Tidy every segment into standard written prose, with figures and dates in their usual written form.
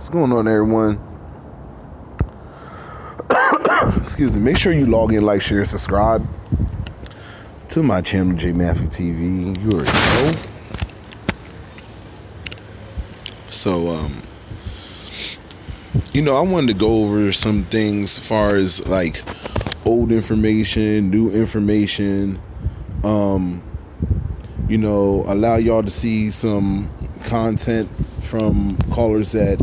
What's going on, everyone? Excuse me. Make sure you log in, like, share, subscribe to my channel, J.Matthew TV. You already know. So, I wanted to go over some things as far as like old information, new information. Allow y'all to see some content from callers that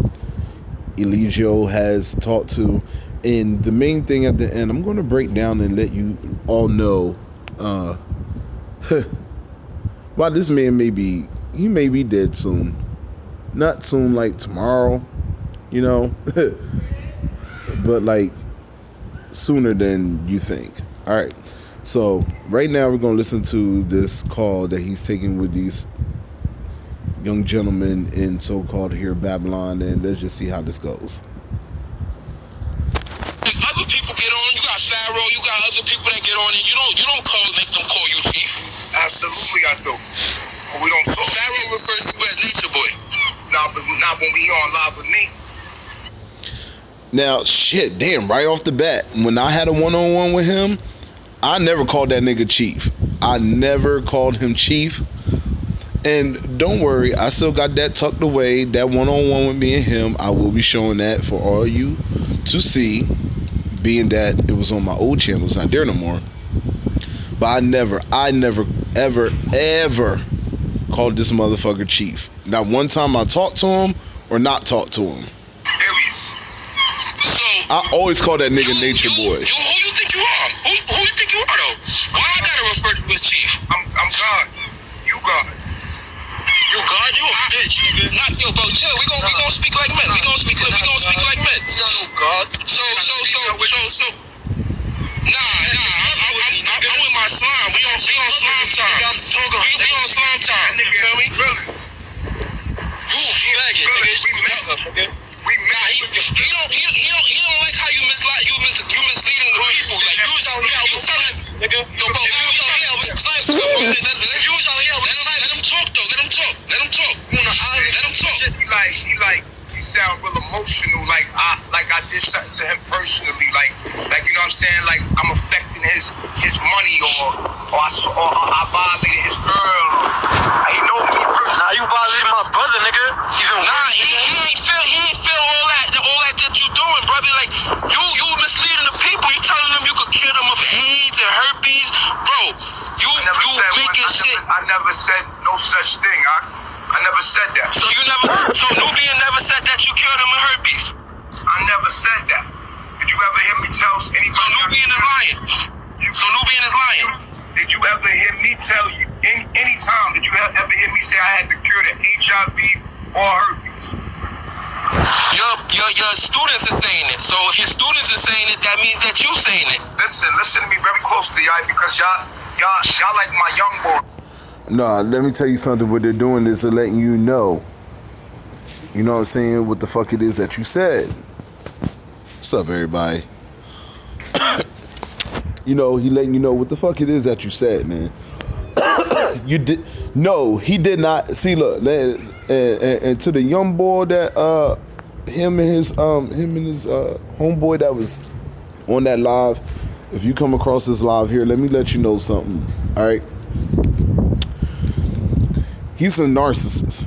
Eligo has talked to. And the main thing at the end, I'm going to break down and let you all know why this man may be dead soon. Not soon like tomorrow, but like sooner than you think. All right. So right now we're going to listen to this call that he's taking with these young gentlemen in so-called here Babylon, and let's just see how this goes. Other people get on. You got Pharaoh. You got other people that get on, and you don't make them call you chief. Absolutely, I do. But we don't. So Pharaoh refers to you as Natureboy. But not when we on live with me. Now, shit, damn, right off the bat, when I had a one-on-one with him, I never called that nigga chief. I never called him chief. And don't worry, I still got that tucked away, that one-on-one with me and him. I will be showing that for all you to see, being that it was on my old channel. It's not there no more. But I never, ever called this motherfucker chief. Not one time I talked to him or not talked to him. So I always call that nigga Natureboy. Who you think you are? Who you think you are though? Why I gotta refer to you as chief? I'm God. You God. You God? You a bitch, nigga. Not yo, bro. Chill. We gonna speak like men. We gonna speak like men. You got no God. So. Nah. I'm with my slime. We on slime time. We on slime time. You feel me? You a faggot, nigga. Nah, he don't like how you mislead. You misleading the people. Like you was out here, you telling nigga. Yo, bro, you was out here with slime stuff. You was out here with let him talk though. Let him talk. You on the island? Let him talk. He sound real emotional. Like I did something to him personally. Like you know what I'm saying? Like I'm affecting his money or I violated his girl. He knows me personally. Nah, you violated my brother, nigga. He ain't feel all that you doing, brother. Like you misleading the people. You telling them you could cure them of AIDS and herpes, bro. You making shit. I never said no such thing. I never said that. So Nubian never said that you cured him of herpes. I never said that. Did you ever hear me tell anybody? So Nubian is lying. Did you ever hear me tell you any time? Did you ever hear me say I had to cure the HIV or herpes? Your students are saying it. So if your students are saying it, that means that you saying it. Listen to me very closely, y'all, because y'all like my young boy. Nah, let me tell you something. What they're doing is they're letting you know. You know what I'm saying? What the fuck it is that you said. What's up, everybody? He letting you know what the fuck it is that you said, man. You did. No, he did not. See, look, and to the young boy that him and his homeboy that was on that live. If you come across this live here, let me let you know something. All right. He's a narcissist.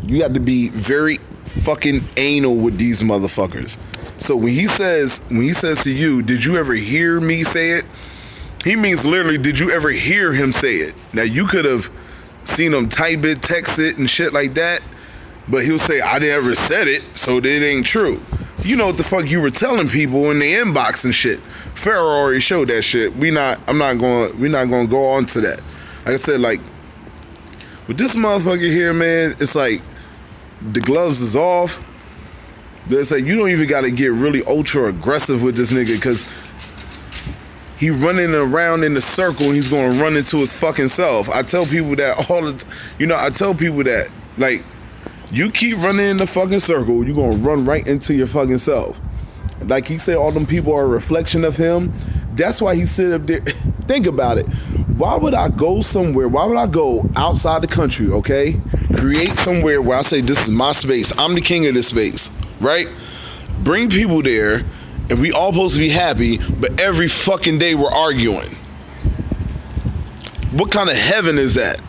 You got to be very fucking anal with these motherfuckers. So when he says to you, did you ever hear me say it? He means literally, did you ever hear him say it? Now you could have seen him type it, text it, and shit like that, but he'll say, I never said it, so it ain't true. You know what the fuck you were telling people in the inbox and shit. Pharaoh already showed that shit. We're not gonna go on to that. Like I said, like, with this motherfucker here, man, it's like the gloves is off. It's like you don't even got to get really ultra aggressive with this nigga because he running around in the circle and he's going to run into his fucking self. I tell people that all the time. I tell people that, like, you keep running in the fucking circle, you're going to run right into your fucking self. Like he said, all them people are a reflection of him. That's why he sit up there. Think about it. Why would I go somewhere? Why would I go outside the country, okay? Create somewhere where I say, this is my space. I'm the king of this space. right? Bring people there, and we all supposed to be happy, but every fucking day we're arguing. What kind of heaven is that?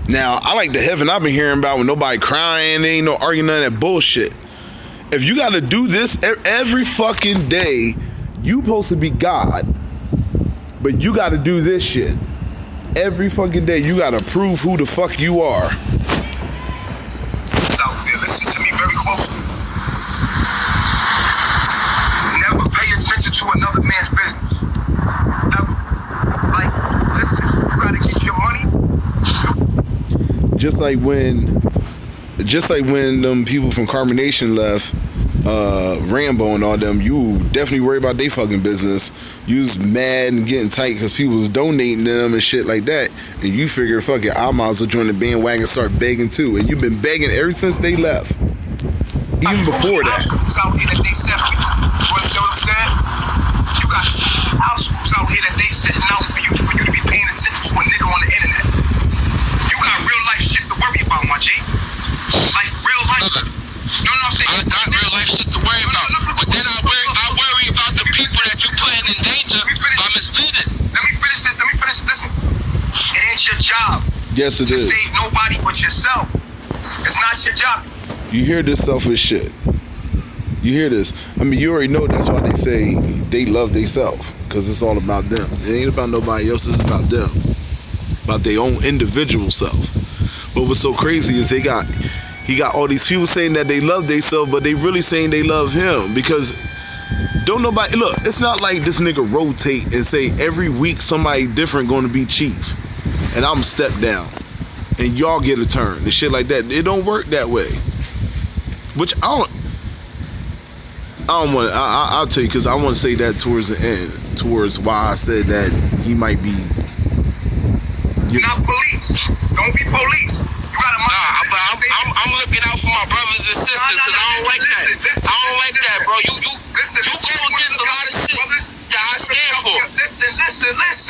Now, I like the heaven I've been hearing about when nobody crying, ain't no arguing, none of that bullshit. If you gotta do this every fucking day, you supposed to be God, but you gotta do this shit. Every fucking day, you gotta prove who the fuck you are. Out there, listen to me very closely. Never pay attention to another man's business. Ever. Like, listen, you gotta get your money. Just like when them people from Carbonation left, Rambo and all them, you definitely worry about their fucking business. You was mad and getting tight because people was donating to them and shit like that, and you figured, fuck it, I might as well join the bandwagon and start begging too. And you've been begging ever since they left, even before that. Out here that they set for you. You understand what I'm saying? You got house schools out here that they setting out for you to be paying attention to a nigga on the internet. You got real life shit to worry about, my G. Like real life. You know what I'm saying? I got real life shit to worry about. But then I worry about the people that you putting in danger by misleading. Let me finish it. Listen. It ain't your job. Yes, it to is. save nobody but yourself. It's not your job. You hear this selfish shit. You hear this. I mean, you already know that's why they say they love themselves, because it's all about them. It ain't about nobody else. It's about them. About their own individual self. But what's so crazy is he got all these people saying that they love themselves, but they really saying they love him, because don't nobody, look, it's not like this nigga rotate and say every week somebody different going to be chief and I'm step down and y'all get a turn and shit like that. It don't work that way. Which I'll tell you, because I want to say that towards the end, towards why I said that he might be. You're not police. Don't be police. You gotta mind. I'm looking out for my brothers and sisters, because I don't like that. I don't like that, bro. You go against a lot of shit that I stand for. Listen.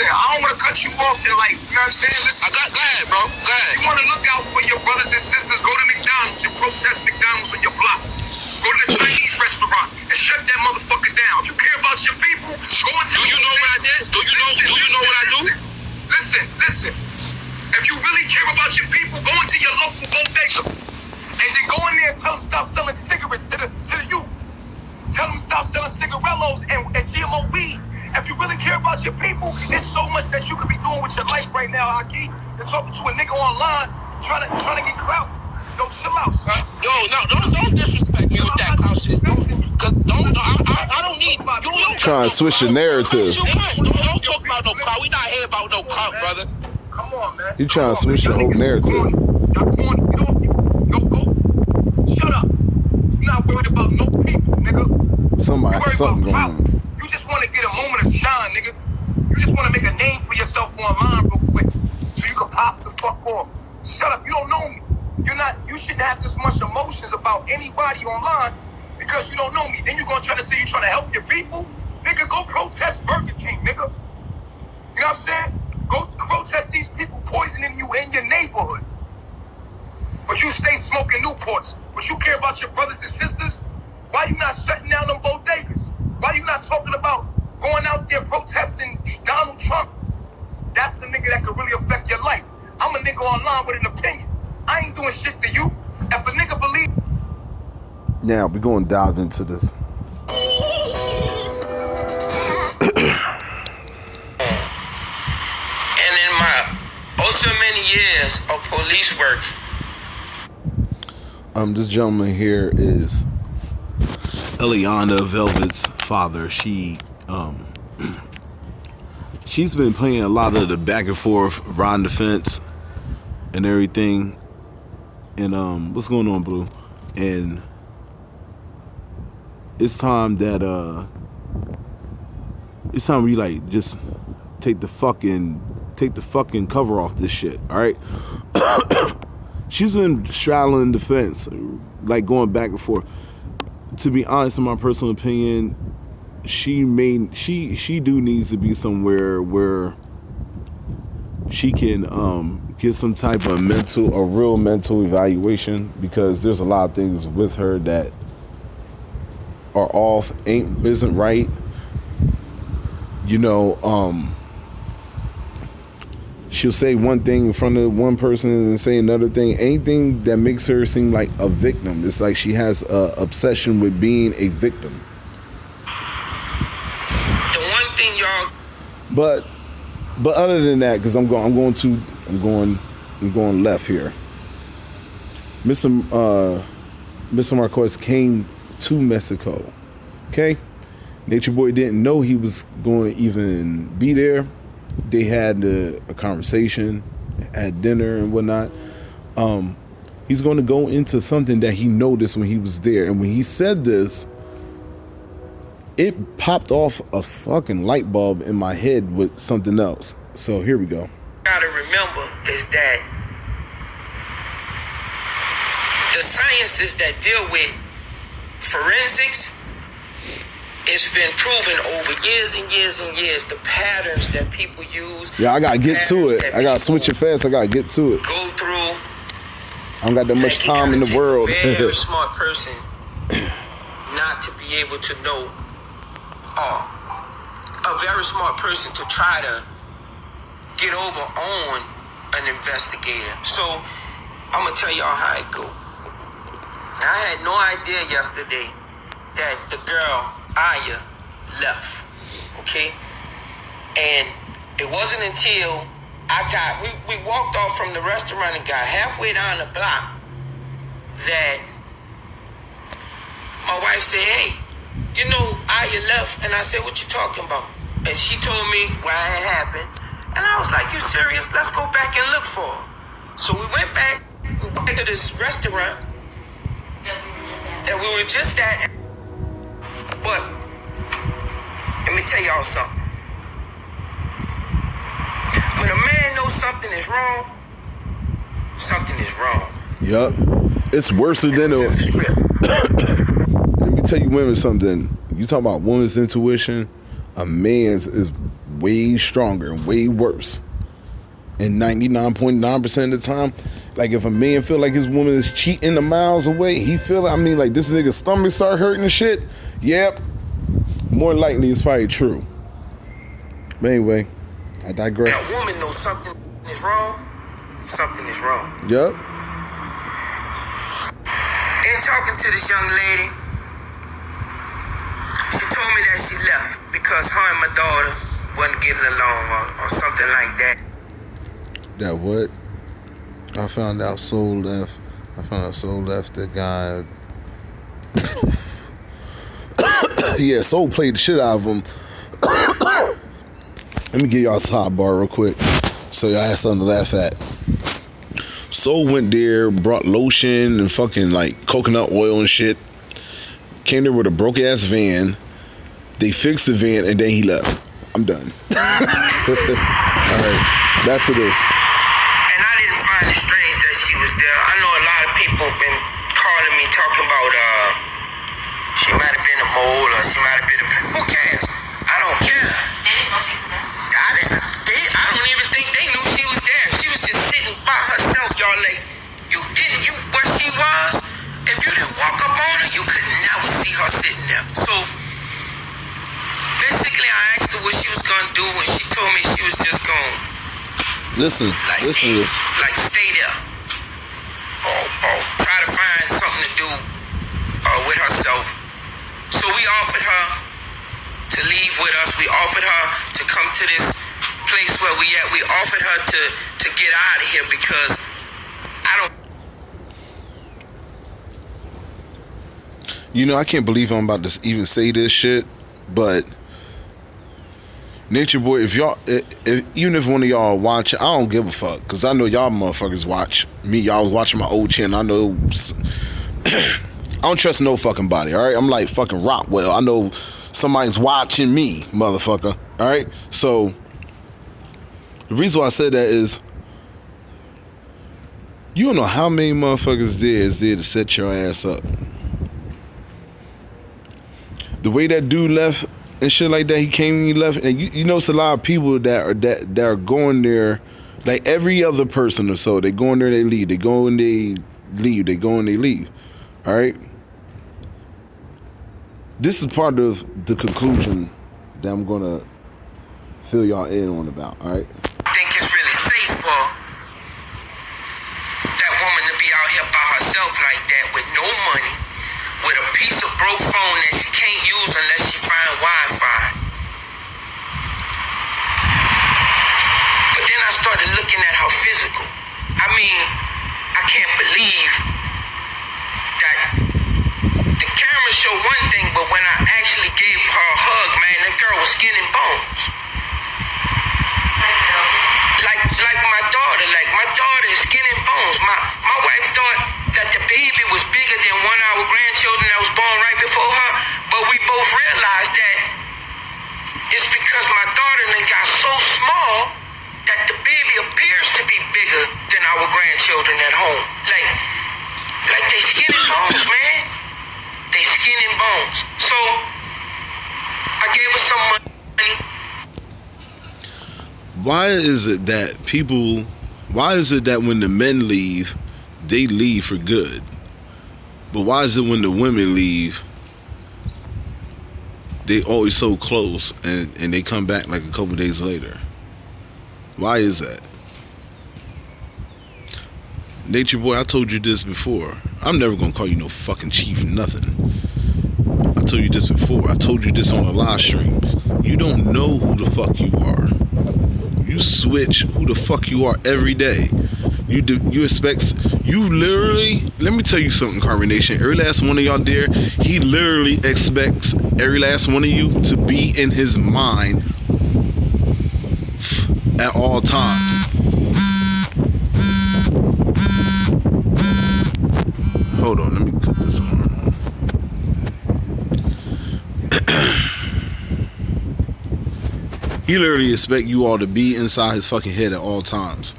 I don't want to cut you off and like, you know what I'm saying? Listen. Go ahead, bro. Go ahead. You want to look out for your brothers and sisters, go to McDonald's and protest McDonald's on your block. Go to the Chinese restaurant and shut that motherfucker down. If you care about your people, go into. Do you know what I did? Do you know what I do? Listen. If you really care about your people, go into your local bodega and then go in there and tell them stop selling cigarettes to the youth. Tell them stop selling cigarillos and GMO weed. If you really care about your people, it's so much that you could be doing with your life right now, Aki. You're talking to a nigga online trying to get clout. Yo, chill out, son. Yo, no, don't disrespect me with that clout shit. Cause I don't need. You Trying to switch the narrative. Don't talk about no clout. We not here about no clout, brother. Come on, man. You trying to switch the whole narrative. Y'all corny. Yo, go. Shut up. You're not worried about no people, nigga. Something going on. You just want to get a moment of shine, nigga. You just want to make a name for yourself online real quick so you can pop the fuck off. Shut up. You don't know me. You shouldn't have this much emotions about anybody online because you don't know me. Then you're going to try to say you're trying to help your people? Nigga, go protest Burger King, nigga. You know what I'm saying? Go protest these people poisoning you in your neighborhood. But you stay smoking Newports. But you care about your brothers and sisters? Why you not shutting down them bodegas? Why you not talking about going out there protesting Donald Trump? That's the nigga that could really affect your life. I'm a nigga online with an opinion. I ain't doing shit to you. If a nigga believe... Now, we're going to dive into this. And in my so many years of police work. This gentleman here is Eliana Velvet's father. She's been playing a lot of the back and forth Ron defense and everything. And what's going on, Blue? And it's time that we like just take the fucking cover off this shit, all right? She's been straddling the fence, like going back and forth. To be honest, in my personal opinion, she do needs to be somewhere where she can get some type of real mental evaluation, because there's a lot of things with her that are off, isn't right. You know, she'll say one thing in front of one person and say another thing. Anything that makes her seem like a victim. It's like she has a obsession with being a victim. The one thing y'all. But other than that, because I'm going left here. Mr. Marquez came to Mexico. Okay, Natureboy didn't know he was going to even be there. They had a conversation at dinner and whatnot. He's going to go into something that he noticed when he was there, and when he said this, it popped off a fucking light bulb in my head with something else. So here we go. Gotta remember is that the sciences that deal with forensics, it's been proven over years and years and years, the patterns that people use. Yeah, I gotta get to it. I gotta switch it fast. I gotta get to it. Go through. I don't got that much time in the world. A very smart person not to be able to know. A very smart person to try to get over on an investigator. So I'm gonna tell y'all how it go. Now, I had no idea yesterday that the girl Aya left. Okay, and it wasn't until we walked off from the restaurant and got halfway down the block that my wife said, "Hey, you know, Aya left." And I said, "What you talking about?" And she told me why it happened. And I was like, "You serious? Let's go back and look for her." So we went back to this restaurant that we were just at. But let me tell y'all something. When a man knows something is wrong, something is wrong. Yup. It's worse than a... Let me tell you women something. You talk about woman's intuition, a man's is way stronger and way worse. And 99.9% of the time, like if a man feel like his woman is cheating a miles away, he feel, like this nigga's stomach start hurting and shit. Yep. More likely it's probably true. But anyway, I digress. Now, a woman knows something is wrong. Something is wrong. Yep. In talking to this young lady, she told me that she left because her and my daughter wasn't getting along or something like that. That what? I found out Soul left. The guy. Yeah, Soul played the shit out of him. Let me give y'all a sidebar real quick so y'all have something to laugh at. Soul went there, brought lotion and fucking like coconut oil and shit. Came there with a broke ass van. They fixed the van and then he left. I'm done. Alright, back to this. And I didn't find it strange that she was there. I know a lot of people been calling me talking about she might have been a mole or she might have been a... Who cares? I don't care. I don't even think they knew she was there. She was just sitting by herself, y'all. Like, where she was, if you didn't walk up on her, you could never see her sitting there. So, basically, I asked her what she was going to do when she told me she was just going to... Listen to this. Like, stay there. Or try to find something to do with herself. So we offered her to leave with us. We offered her to come to this place where we at. We offered her to get out of here because I don't... I can't believe I'm about to even say this shit, but Natureboy, even if one of y'all watch, I don't give a fuck, because I know y'all motherfuckers watch me. Y'all was watching my old channel. I know... I don't trust no fucking body, all right? I'm like fucking Rockwell. I know somebody's watching me, motherfucker, all right? So, the reason why I said that is, you don't know how many motherfuckers there to set your ass up. The way that dude left and shit like that, he came and he left, and you know it's a lot of people that are going there, like every other person or so. They go in there, they leave. They go and they leave. They go and they leave. All right. This is part of the conclusion that I'm gonna fill y'all in on about. All right. I think it's really safe for that woman to be out here by herself like that with no money, with a piece of broke phone that she can't use unless she find Wi-Fi. But then I started looking at her physical. I mean, I can't believe that the camera showed one thing, but when I actually gave her a hug, man, that girl was skin and bones. Like my daughter is skin and bones. My wife thought that the baby was bigger than one of our grandchildren that was born right before her, but we both realized that it's because my daughter then got so small that the baby appears to be bigger than our grandchildren at home. Like they skin and bones, man. They skin and bones. So I gave her some money. Why is it that when the men leave, they leave for good? But why is it when the women leave, they always so close and they come back like a couple days later? Why is that? Natureboy, I told you this before. I'm never gonna call you no fucking chief or nothing. I told you this before. I told you this on a live stream. You don't know who the fuck you are. You switch who the fuck you are every day. You expect, you literally, let me tell you something, Carbonation. Every last one of y'all there, he literally expects every last one of you to be in his mind at all times. Hold on, let me cut this on. He literally expect you all to be inside his fucking head at all times.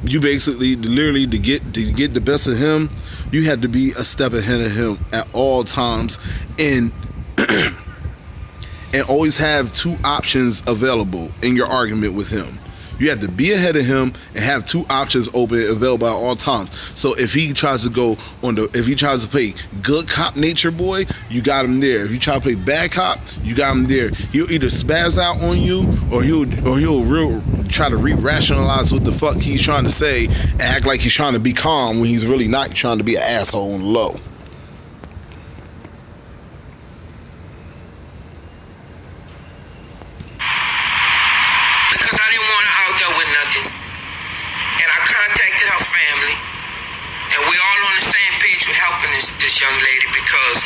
You basically, literally, to get the best of him, you had to be a step ahead of him at all times, and and always have two options available in your argument with him. You have to be ahead of him and have two options open available at all times. So if he tries to go on if he tries to play good cop Natureboy, you got him there. If you try to play bad cop, you got him there. He'll either spaz out on you, or he'll try to re-rationalize what the fuck he's trying to say and act like he's trying to be calm when he's really not, trying to be an asshole on the low. This young lady, because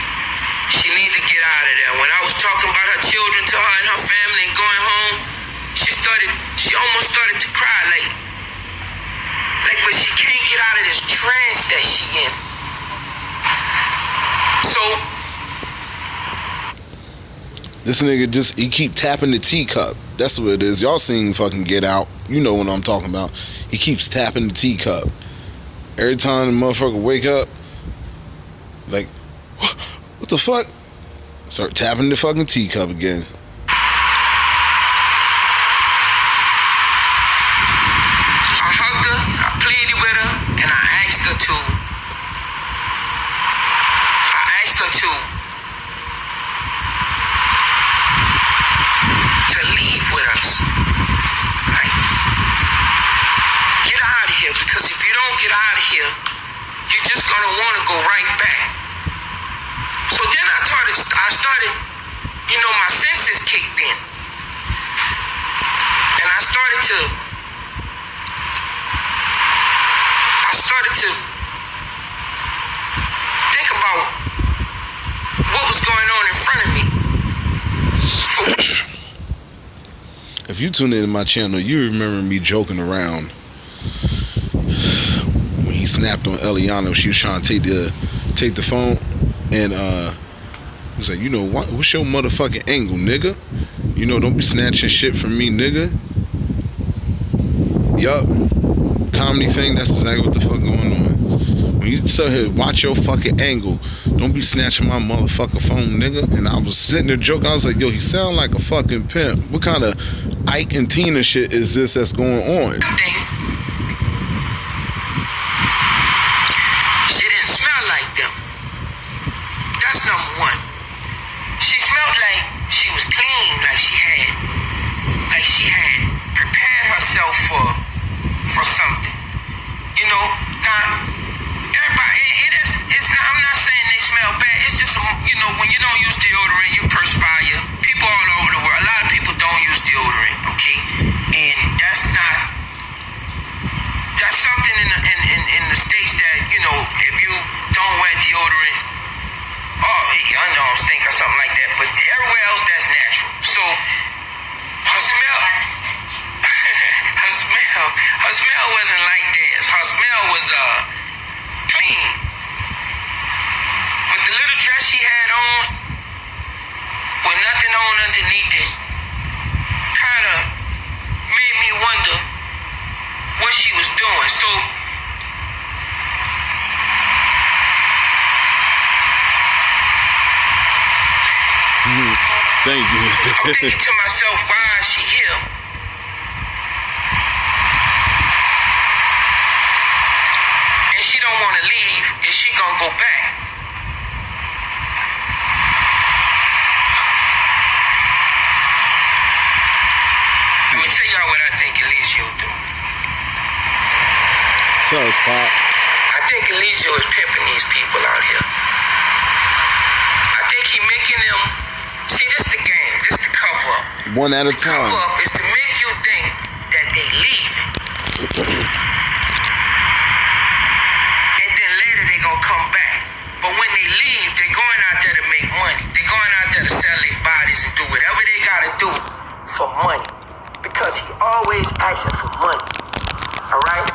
she needs to get out of there. When I was talking about her children to her and her family and going home, she almost started to cry, but she can't get out of this trance that she in. So this nigga he keep tapping the teacup. That's what it is. Y'all seen fucking Get Out. You know what I'm talking about. He keeps tapping the teacup. Every time the motherfucker wake up, like, what the fuck? Start tapping the fucking teacup again. I hugged her, I pleaded with her, and I asked her to leave with us. Like, get out of here, because if you don't get out of here, you're just gonna want to go right back. So then I started, my senses kicked in. And I started to think about what was going on in front of me. If you tune into my channel, you remember me joking around when he snapped on Eliana. She was trying to take the phone, and he was like, what's your motherfucking angle, nigga? Don't be snatching shit from me, nigga. Yup. Comedy thing, that's exactly what the fuck going on. When you tell her, watch your fucking angle, don't be snatching my motherfucking phone, nigga. And I was sitting there joking, I was like, yo, he sound like a fucking pimp. What kind of Ike and Tina shit is this that's going on? She didn't smell like them. That's number one. or something like that. But everywhere else, that's natural. So her smell, her smell wasn't like theirs. Her smell was clean. But the little dress she had on, with nothing on underneath it, kind of made me wonder what she was doing. So Thank you. I'm thinking to myself, why is she here? And she don't want to leave. Is she gonna go back? Let me tell y'all what I think Eligo doing. Tell us, Pop. I think Eligo is pimping these people out here. I think he making them. See, this the game. This the cover up. One at a The cover time. up is to make you think that they leaving. And then later they gonna come back. But when they leave, they going out there to make money. They going out there to sell their bodies and do whatever they gotta do for money. Because he always asking for money. Alright?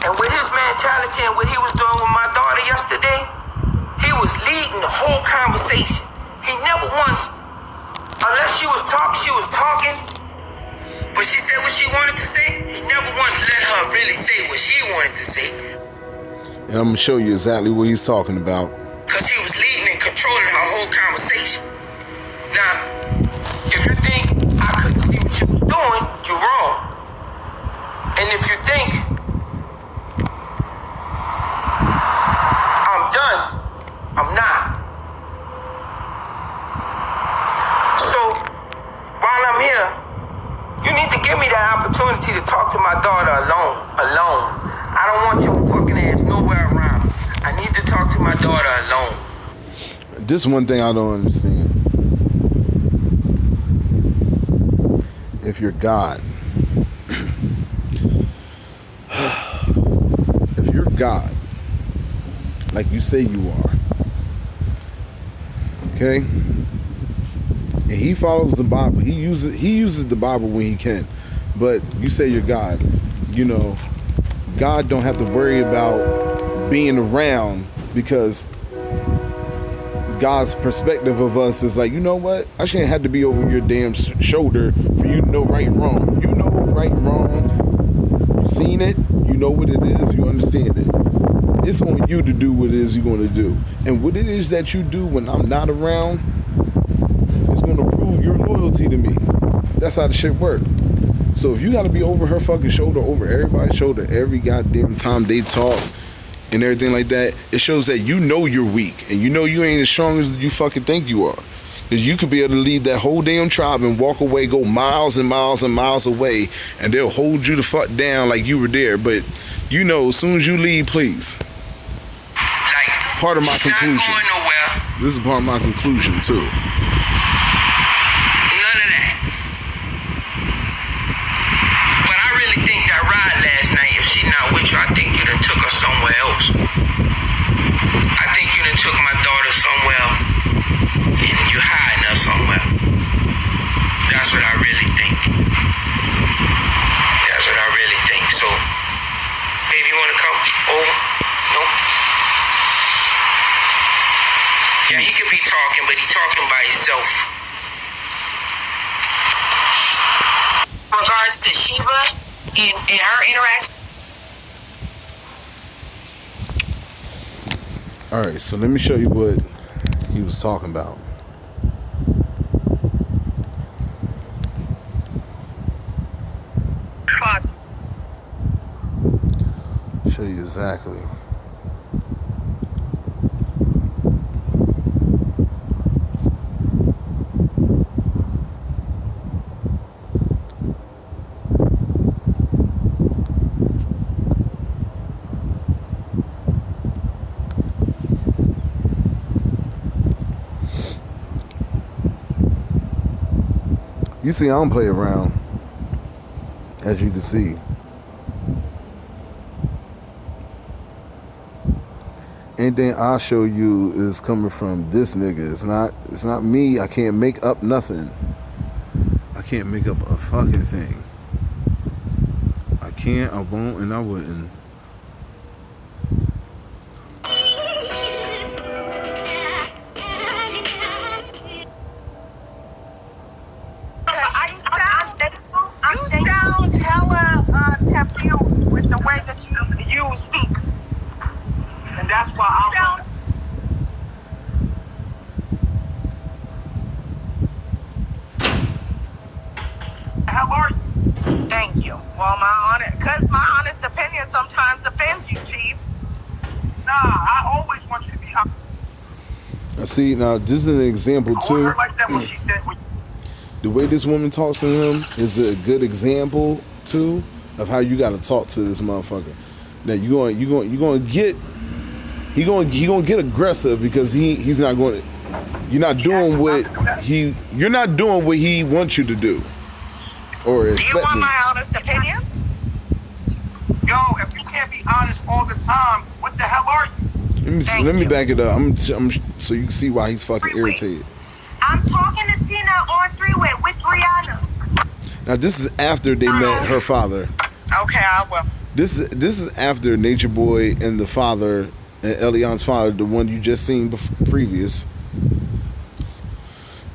And with his mentality and what he was doing with my daughter yesterday, he was leading the whole conversation. He never once, unless she was talking, but she said what she wanted to say, he never once let her really say what she wanted to say. And I'm gonna show you exactly what he's talking about. Because he was leading and controlling her whole conversation. Now, if you think I couldn't see what she was doing, you're wrong. And if you think I'm done, I'm not. So, while I'm here, you need to give me that opportunity to talk to my daughter alone. I don't want your fucking ass nowhere around. I need to talk to my daughter alone. This is one thing I don't understand. If you're God, if you're God, like you say you are, okay, and he follows the Bible, he uses the Bible when he can, but you say you're God, you know, God don't have to worry about being around, because God's perspective of us is like, you know what? I shouldn't have to be over your damn shoulder for you to know right and wrong. You know right and wrong. You've seen it. You know what it is. You understand it. It's on you to do what it is you're going to do. And what it is that you do when I'm not around is going to prove your loyalty to me. That's how the shit works. So if you got to be over her fucking shoulder, over everybody's shoulder, every goddamn time they talk, and everything like that, it shows that you know you're weak and you know you ain't as strong as you fucking think you are. Because you could be able to leave that whole damn tribe and walk away, go miles and miles and miles away, and they'll hold you the fuck down like you were there. But you know, as soon as you leave, please. Like, Part of my she's conclusion. not going nowhere. This is part of my conclusion too. None of that. But I really think that ride last night, if she not with you, I think you done took her somewhere else. I think you done took my daughter somewhere and you hiding her somewhere. That's what I really think. That's what I really think. So, baby, you wanna come over? No? Yeah, he could be talking, but he talking by himself. Regards to Sheba and her interaction. All right, so let me show you what he was talking about. Show you exactly. You see, I don't play around, as you can see. Anything I show you is coming from this nigga. It's not me. I can't make up nothing. I can't make up a fucking thing. I can't, I won't, and I wouldn't. You sound hella confused with the way that you speak. And that's why I How are you? Thank you. Well, my honest opinion sometimes offends you, Chief. Nah, I always want you to be honest. I see, now this is an example too. I like that when she said The way this woman talks to him is a good example too of how you got to talk to this motherfucker. Now you going to get aggressive because he's not going to. You're not doing what he wants you to do. Or do you want my honest opinion? Yo, if you can't be honest all the time, what the hell are you? Let me back it up. I'm so you can see why he's fucking irritated. I'm talking to Tina on three-way with Brianna. Now this is after they met her father. Okay, I will. This is after Natureboy and the father and Elian's father, the one you just seen previous,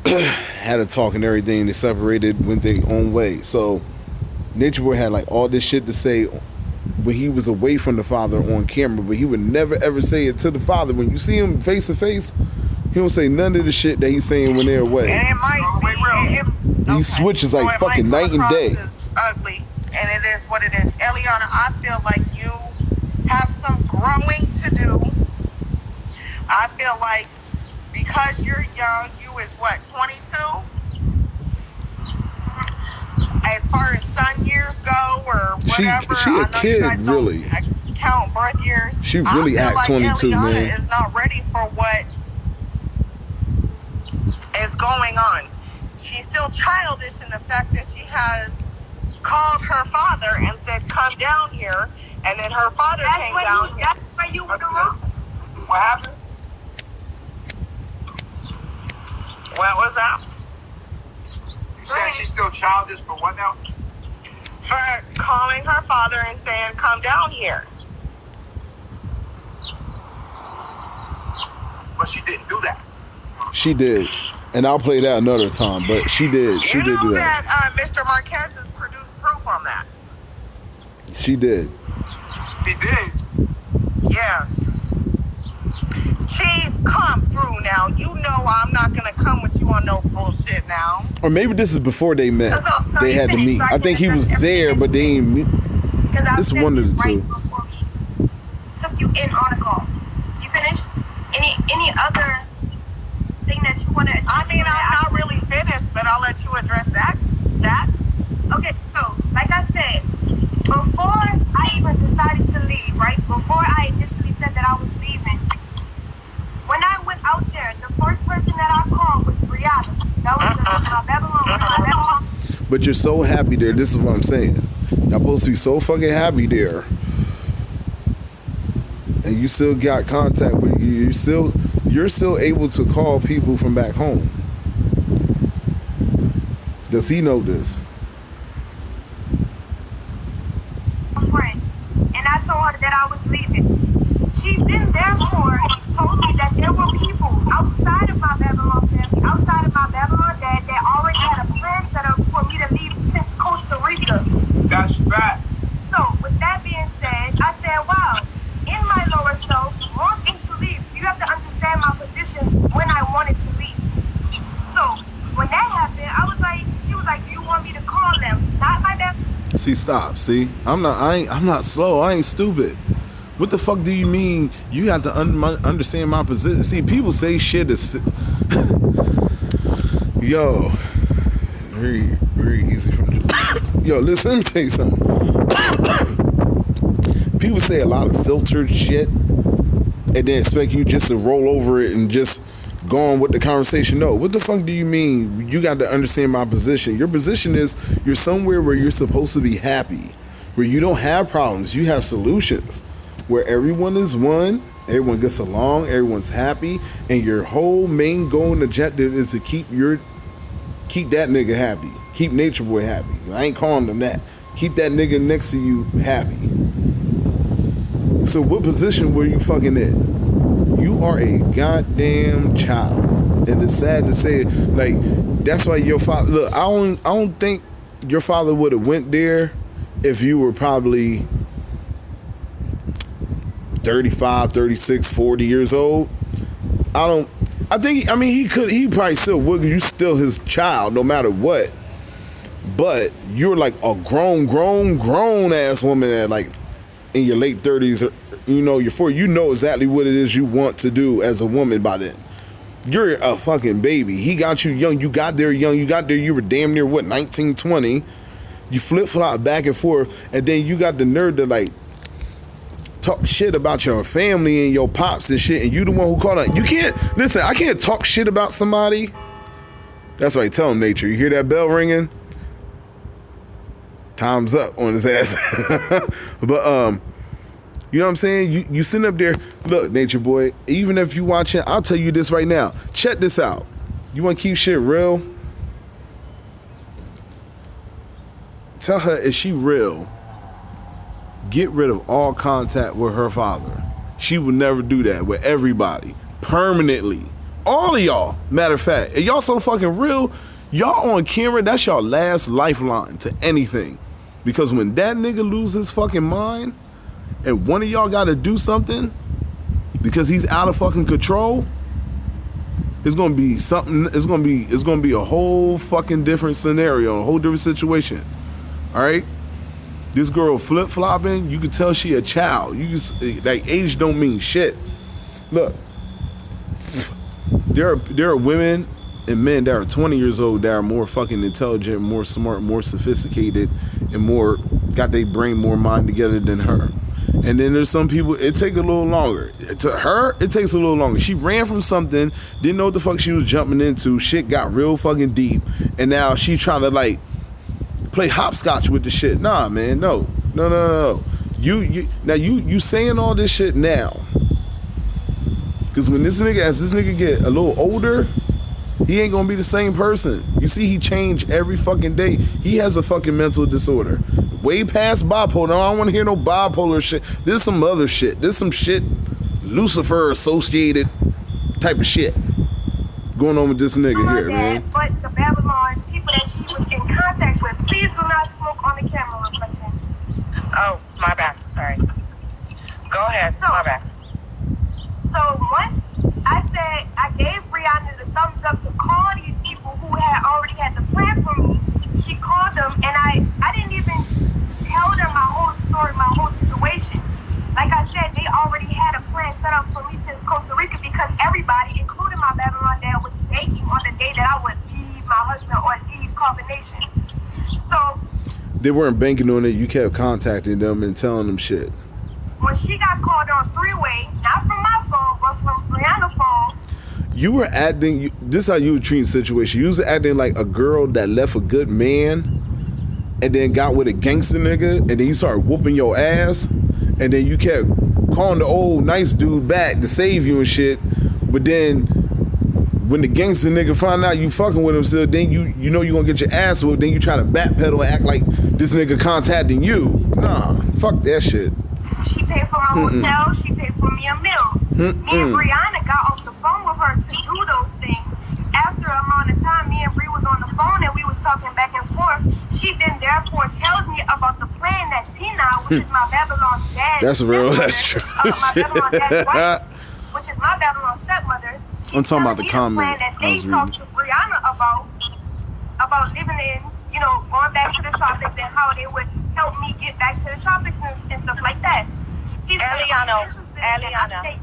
had a talk and everything. They separated, went their own way. So Natureboy had like all this shit to say when he was away from the father on camera, but he would never ever say it to the father. When you see him face to face, he don't say none of the shit that he's saying when they're away. And it might be He switches like fucking night and day. It's ugly, and it is what it is. Eliana, I feel like you have some growing to do. I feel like because you're young, you is what, 22? As far as son years go or whatever, she a kid, really. Count birth years. She really act like 22, Eliana man. is not ready for what is going on. She's still childish in the fact that she has called her father and said, "Come down here," and then her father came down here. That's why you were the wrong. What happened? What was that? You said she's still childish for what now? For calling her father and saying, "Come down here." But she didn't do that. She did, and I'll play that another time. But she did. She did do that. Mr. Marquez has produced proof on that. She did. He did. Yes. Chief, come through now. You know I'm not gonna come with you on no bullshit now. Or maybe this is before they met. So They had to meet. I think he was there, but they didn't meet. This is one of the two. Before we took you in on a call. You finished? Any other thing that you want to address? I mean, I'm not really finished, but I'll let you address that. Okay, so like I said, before I even decided to leave, right? Before I initially said that I was leaving, when I went out there, the first person that I called was Brianna. That was my Babylon. But you're so happy there. This is what I'm saying. Y'all supposed to be so fucking happy there, and you still got contact with you. You're still able to call people from back home. Does he know this? Friend, and I told her that I was leaving. She then therefore told me that there were people outside of my Babylon family, outside of my Babylon dad, that already had a plan set up for me to leave since Costa Rica. That's bad. So with that being said, I said, wow, in my lower self, wanting to leave, you have to understand my position when I wanted to leave. So when that happened, she was like, do you want me to call them? Not my Babylon. See, stop. See, I'm not slow. I ain't stupid. What the fuck do you mean? You have to understand my position. See, people say shit is yo, very, very easy from yo, listen, let me tell you something. People say a lot of filtered shit and then expect you just to roll over it and just go on with the conversation. No, what the fuck do you mean? You got to understand my position. Your position is you're somewhere where you're supposed to be happy, where you don't have problems, you have solutions, where everyone is one, Everyone gets along, everyone's happy, and your whole main goal and objective is to keep that nigga happy. Keep Natureboy happy. I ain't calling him that. Keep that nigga next to you happy. So what position were you fucking in? You are a goddamn child. And it's sad to say, like, that's why your father, look, I don't think your father would have went there if you were probably 35, 36, 40 years old. I mean, he probably still would. You still his child, no matter what. But you're like a grown ass woman at like in your late 30s, you know, you're 40. You know exactly what it is you want to do as a woman by then. You're a fucking baby. He got you young. You got there young. You were damn near, what, 19, 20. You flip-flop back and forth. And then you got the nerve to, like, talk shit about your family and your pops and shit. And you the one who called out. You can't, listen, I can't talk shit about somebody. That's why I tell him, Nature. You hear that bell ringing? Time's up on his ass. But, you know what I'm saying? You sitting up there, look, Natureboy, even if you watching, I'll tell you this right now. Check this out. You want to keep shit real? Tell her, is she real? Get rid of all contact with her father. She would never do that with everybody. Permanently. All of y'all. Matter of fact, if y'all so fucking real, y'all on camera, that's your last lifeline to anything. Because when that nigga loses his fucking mind, and one of y'all got to do something because he's out of fucking control, it's gonna be something. It's gonna be a whole fucking different scenario, a whole different situation. All right, this girl flip flopping. You can tell she a child. You just, like, age don't mean shit. Look, there are women and men that are 20 years old that are more fucking intelligent, more smart, more sophisticated, and more got their brain, more mind together than her. And then there's some people, it take a little longer. To her, it takes a little longer. She ran from something, didn't know what the fuck she was jumping into. Shit got real fucking deep. And now she trying to, like, play hopscotch with the shit. Nah, man, no. You saying all this shit now. Because when as this nigga get a little older, he ain't gonna be the same person. You see, he changed every fucking day. He has a fucking mental disorder. Way past bipolar. I don't want to hear no bipolar shit. This is some other shit. This is some shit Lucifer associated type of shit going on with this nigga here, man. But the Babylon people that she was in contact with, please do not smoke on the camera reflection. Oh, my bad. Sorry. Go ahead. My bad. So once I gave Brianna the thumbs up to call these people who had already had the plan for me, she called them, and I didn't even tell them my whole story, my whole situation. Like I said, they already had a plan set up for me since Costa Rica, because everybody, including my Babylon dad, was banking on the day that I would leave my husband or leave Combination. So they weren't banking on it. You kept contacting them and telling them shit. When she got called on three-way, not from my phone, but from Brianna's phone, you were acting, this is how you were treating the situation. You was acting like a girl that left a good man and then got with a gangster nigga, and then you started whooping your ass, and then you kept calling the old nice dude back to save you and shit. But then when the gangster nigga find out you fucking with him still, then you know you gonna get your ass whooped, then you try to backpedal and act like this nigga contacting you. Nah, fuck that shit. She paid for my hotel, she paid for me a meal. Me and Brianna got off the phone with her to do those things. After a amount of time, me and Bree was on the phone and we was talking back and forth. She then therefore tells me about the plan that Tina, which is my Babylon's dad. That's real, that's true. My Babylon dad's wife, which is my Babylon stepmother. I'm talking about the comment. Plan that they talked to Brianna about living in, you know, going back to the tropics and how they would help me get back to the tropics and stuff like that. Eliana,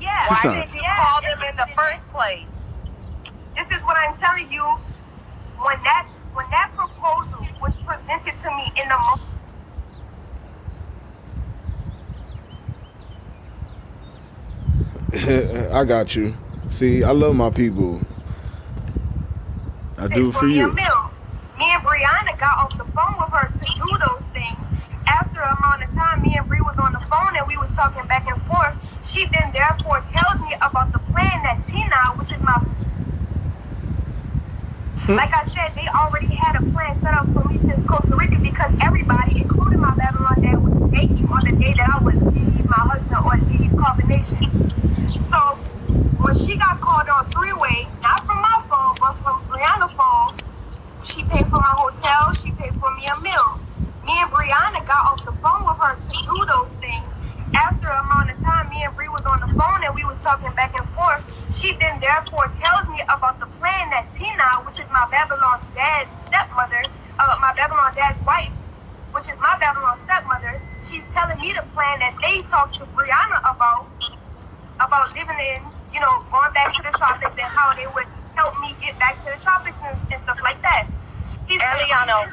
yeah, why did you call them in the first place? This is what I'm telling you. When that proposal was presented to me in the I got you. See, I love my people. I do it for you. Me and Brianna got off the phone with her to do those things. after a amount of time, me and Bree was on the phone and we was talking back and forth. She then therefore tells me about the plan that Tina, which is my... Like I said, they already had a plan set up for me since Costa Rica because everybody, including my Babylon dad, was baking on the day that I would leave my husband or leave Carbonation. So when she got called on three-way, not from my phone, but from Brianna's phone, she paid for my hotel, she paid for me a meal. Me and Brianna got off the phone with her to do those things. After a amount of time, me and Bree was on the phone and we was talking back and forth. She then therefore tells me about the plan that Tina, which is my Babylon's dad's stepmother, my Babylon dad's wife, which is my Babylon stepmother, she's telling me the plan that they talked to Brianna about living in, you know, going back to the tropics and how they would help me get back to the tropics and stuff like that. Eliana,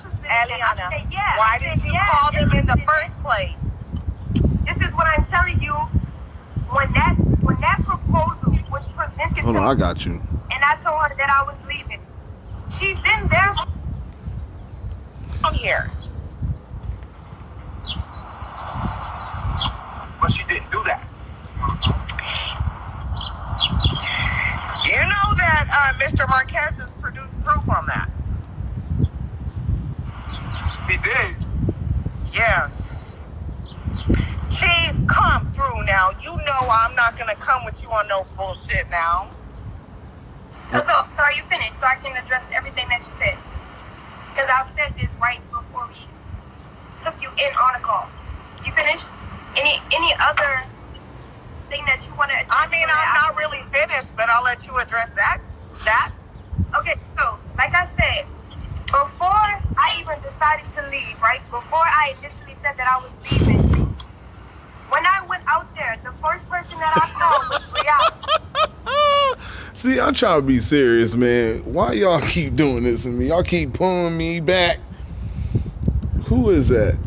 yeah. why did you call them in the first place? This is what I'm telling you. When that proposal was presented Hold to on, me, I got you. and I told her that I was leaving, she then therefore Come here. But she didn't do that. You know that Mr. Marquez has produced proof on that. He did. Yes. Chief, come through now. You know I'm not going to come with you on no bullshit now. So are you finished? So I can address everything that you said. Because I've said this right before we took you in on a call. You finished? Any other thing that you want to address? I mean, I'm not really finished, but I'll let you address that. Okay, so like I said, before I even decided to leave, right? Before I initially said that I was leaving, when I went out there, the first person that I called was Brianna. See, I'm trying to be serious, man. Why y'all keep doing this to me? Y'all keep pulling me back. Who is that?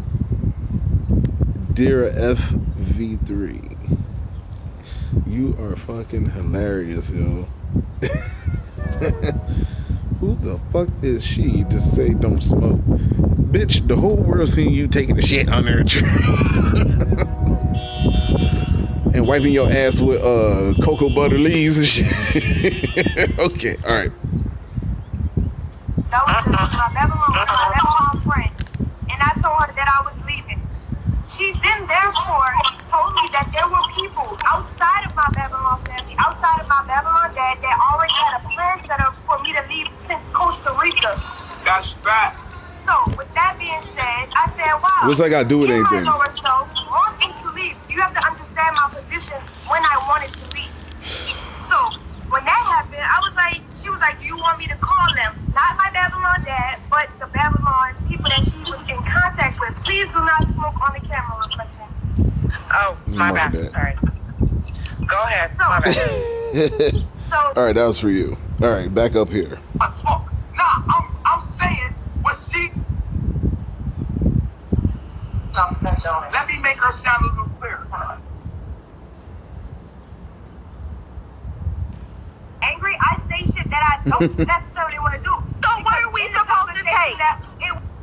Dear FV3. You are fucking hilarious, yo. Who the fuck is she to say don't smoke? Bitch, the whole world seen you taking the shit on there and wiping your ass with cocoa butter leaves and shit. Okay, alright. That was my Babylon friend. And I told her that I was leaving. She then therefore told me that there were people outside of my Babylon family, outside of my Babylon dad, that already had a plan set up for me to leave since Costa Rica. That's facts. So, with that being said, I said, wow. What's that got to do with anything? In my lower self, wanting to leave, you have to understand my position when I wanted to leave. So, when that happened, she was like, do you want me to call them? Not my Babylon dad, but the Babylon people that she was in contact with. Please do not smoke on the camera reflection. Oh, my bad. Sorry. Go ahead. So, my bad. All right, that was for you. All right, back up here. I'm saying, was she? Let me make her sound a little clearer. Angry, I say shit that I don't necessarily want to do. So what are we supposed to take?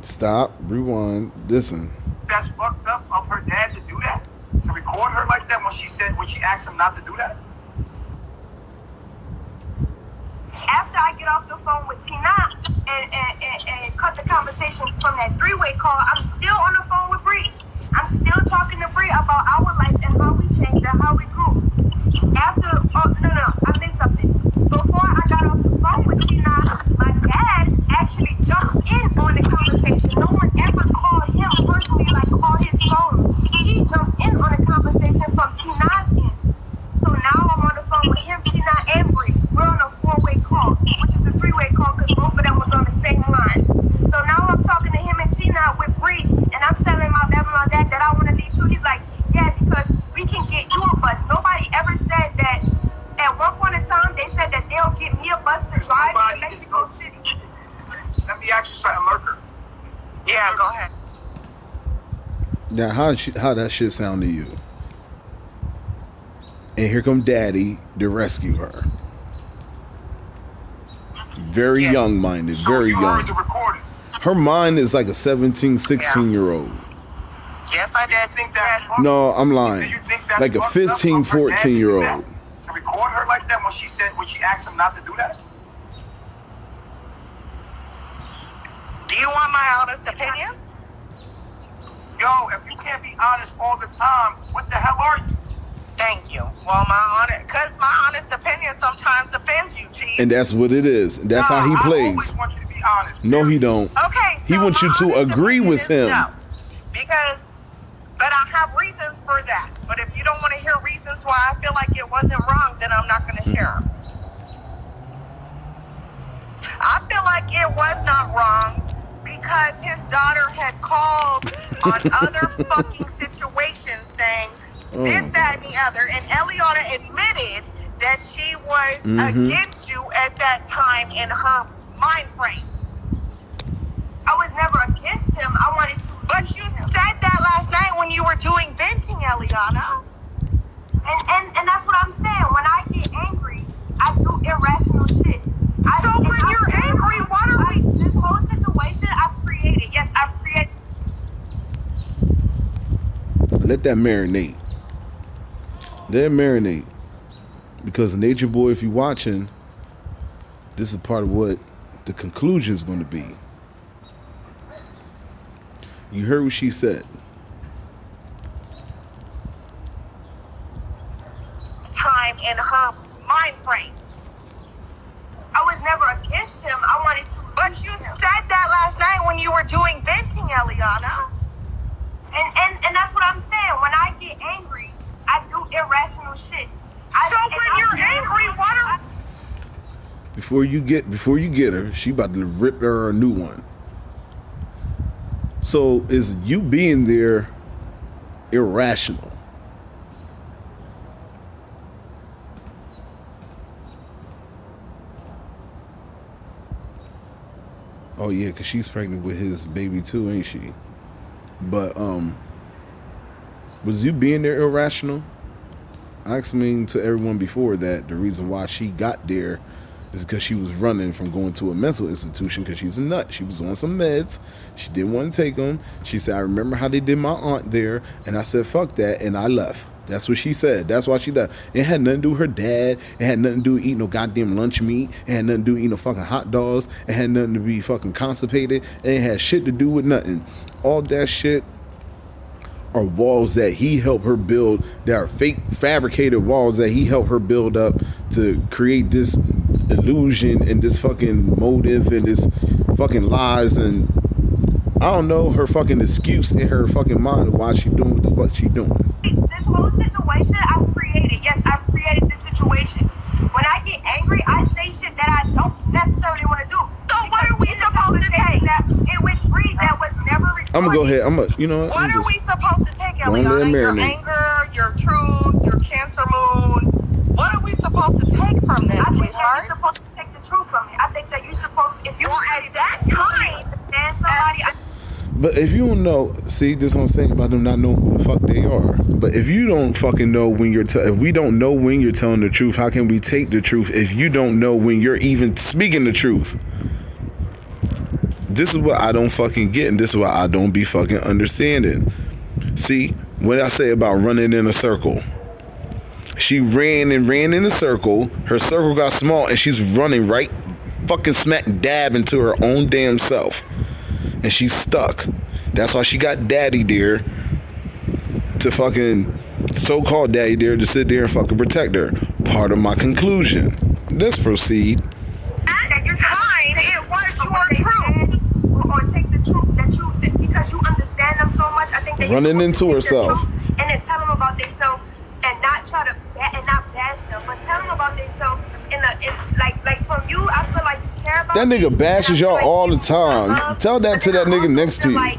Stop, rewind, listen. That's fucked up of her dad to do that? To record her like that when she asked him not to do that? After I get off the phone with Tina and cut the conversation from that three-way call, I'm still on the phone with Bree. I'm still talking to Bree about our life and how we changed and how we grew. I missed something. Before I got off the phone with Tina, my dad actually jumped in on the conversation. No one ever called him personally, like called his phone. He jumped in on the conversation from Tina's end. So now I'm on the phone with him, Tina, and Bree. We're on a four-way call, which is a three-way call because both of them was on the same line. So now I'm talking to him and Tina with Bree, and I'm telling my Babylon dad that I want to leave too. He's like, yeah, because we can get you a bus. Nobody ever said that. At one point in time, they said that they'll get me a bus to drive to Mexico City. Let me ask you something, Lurker. Yeah, go ahead. Now, how that shit sound to you? And here come Daddy to rescue her. Very young-minded, very young. The recording. Her mind is like a 17, 16-year-old. Yes, I did. Think that's Yes. fucked? No, I'm Do lying. you think that's Like a fucked up 15, of her dad to do 14-year-old. that? To record her like that when she asked him not to do that? Do you want my honest opinion? Yo, if you can't be honest all the time, what the hell are you? Thank you. Well, because my honest opinion sometimes offends you, Chief. And that's what it is. That's how he I plays. always want you to be honest. No, he don't. Okay, so He wants you my to honest agree opinion with is him. No, but I have reasons for that. But if you don't want to hear reasons why I feel like it wasn't wrong, then I'm not going to share them. I feel like it was not wrong because his daughter had called on other fucking situations saying this, that, and the other. And Eliana admitted that she was against you at that time in her mind frame. I was never against him. I wanted to. But you said that last night when you were doing venting, Eliana. And that's what I'm saying. When I get angry, I do irrational shit. So when you're angry, what are we? This whole situation I've created. Yes, I've created. Let that marinate. Let it marinate. Because Natureboy, if you're watching, this is part of what the conclusion is going to be. You heard what she said. Time in her mind frame. I was never against him. I wanted to. But you said that last night when you were doing venting, Eliana. And that's what I'm saying. When I get angry, I do irrational shit. So when you're angry, what are? Before you get her, she about to rip her a new one. So is you being there irrational? Oh yeah, cause she's pregnant with his baby too, ain't she? But was you being there irrational? I explained to everyone before that the reason why she got there is because she was running from going to a mental institution because she's a nut. She was on some meds. She didn't want to take them. She said, I remember how they did my aunt there. And I said, fuck that. And I left. That's what she said. That's why she left. It had nothing to do with her dad. It had nothing to do with eating no goddamn lunch meat. It had nothing to do with eating no fucking hot dogs. It had nothing to be fucking constipated. It had shit to do with nothing. All that shit are walls that he helped her build, that are fake fabricated walls that he helped her build up to create this illusion and this fucking motive and this fucking lies and I don't know, her fucking excuse in her fucking mind of why she doing what the fuck she doing. This whole situation I've created. Yes, I've created this situation. When I get angry, I say shit that I don't necessarily want to do. So what are we supposed to take? It was breed that was never recorded. I'm gonna go ahead. You know what are we supposed to take, Go on there and Eliana? Your marinate. anger, your truth, your Cancer moon. What are we supposed to take from this, I think that sweetheart? you're supposed to take the truth from it. I think that you're supposed to, if you Well, at that time, understand somebody, But if you don't know, see, this is what I'm saying about them not knowing who the fuck they are. But if you don't fucking know when you're, if we don't know when you're telling the truth, how can we take the truth if you don't know when you're even speaking the truth? This is what I don't fucking get, and this is what I don't be fucking understanding. See, what I say about running in a circle. She ran and ran in a circle. Her circle got small, and she's running right fucking smack dab into her own damn self. And she's stuck. That's why she got daddy there to fucking, so-called daddy there to sit there and fucking protect her. Part of my conclusion. Let's proceed. at your time, it was your truth. Or take the truth because you understand them so much. I think that Running into herself. And then tell them about themselves and not try to not bash them, but tell them about themselves like from you. I feel like you care about That nigga bashes y'all all the time. Tell that to that nigga next to you. Like,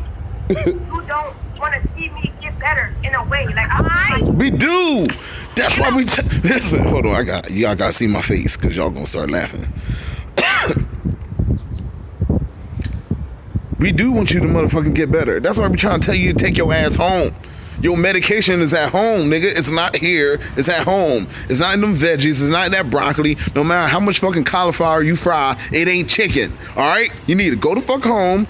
you don't want to see me get better in a way. Like We do. That's why we listen. Hold on, y'all gotta see my face because y'all gonna start laughing. We do want you to motherfucking get better. That's why we trying to tell you to take your ass home. Your medication is at home, nigga. It's not here. It's at home. It's not in them veggies. It's not in that broccoli. No matter how much fucking cauliflower you fry, it ain't chicken. All right? You need to go the fuck home,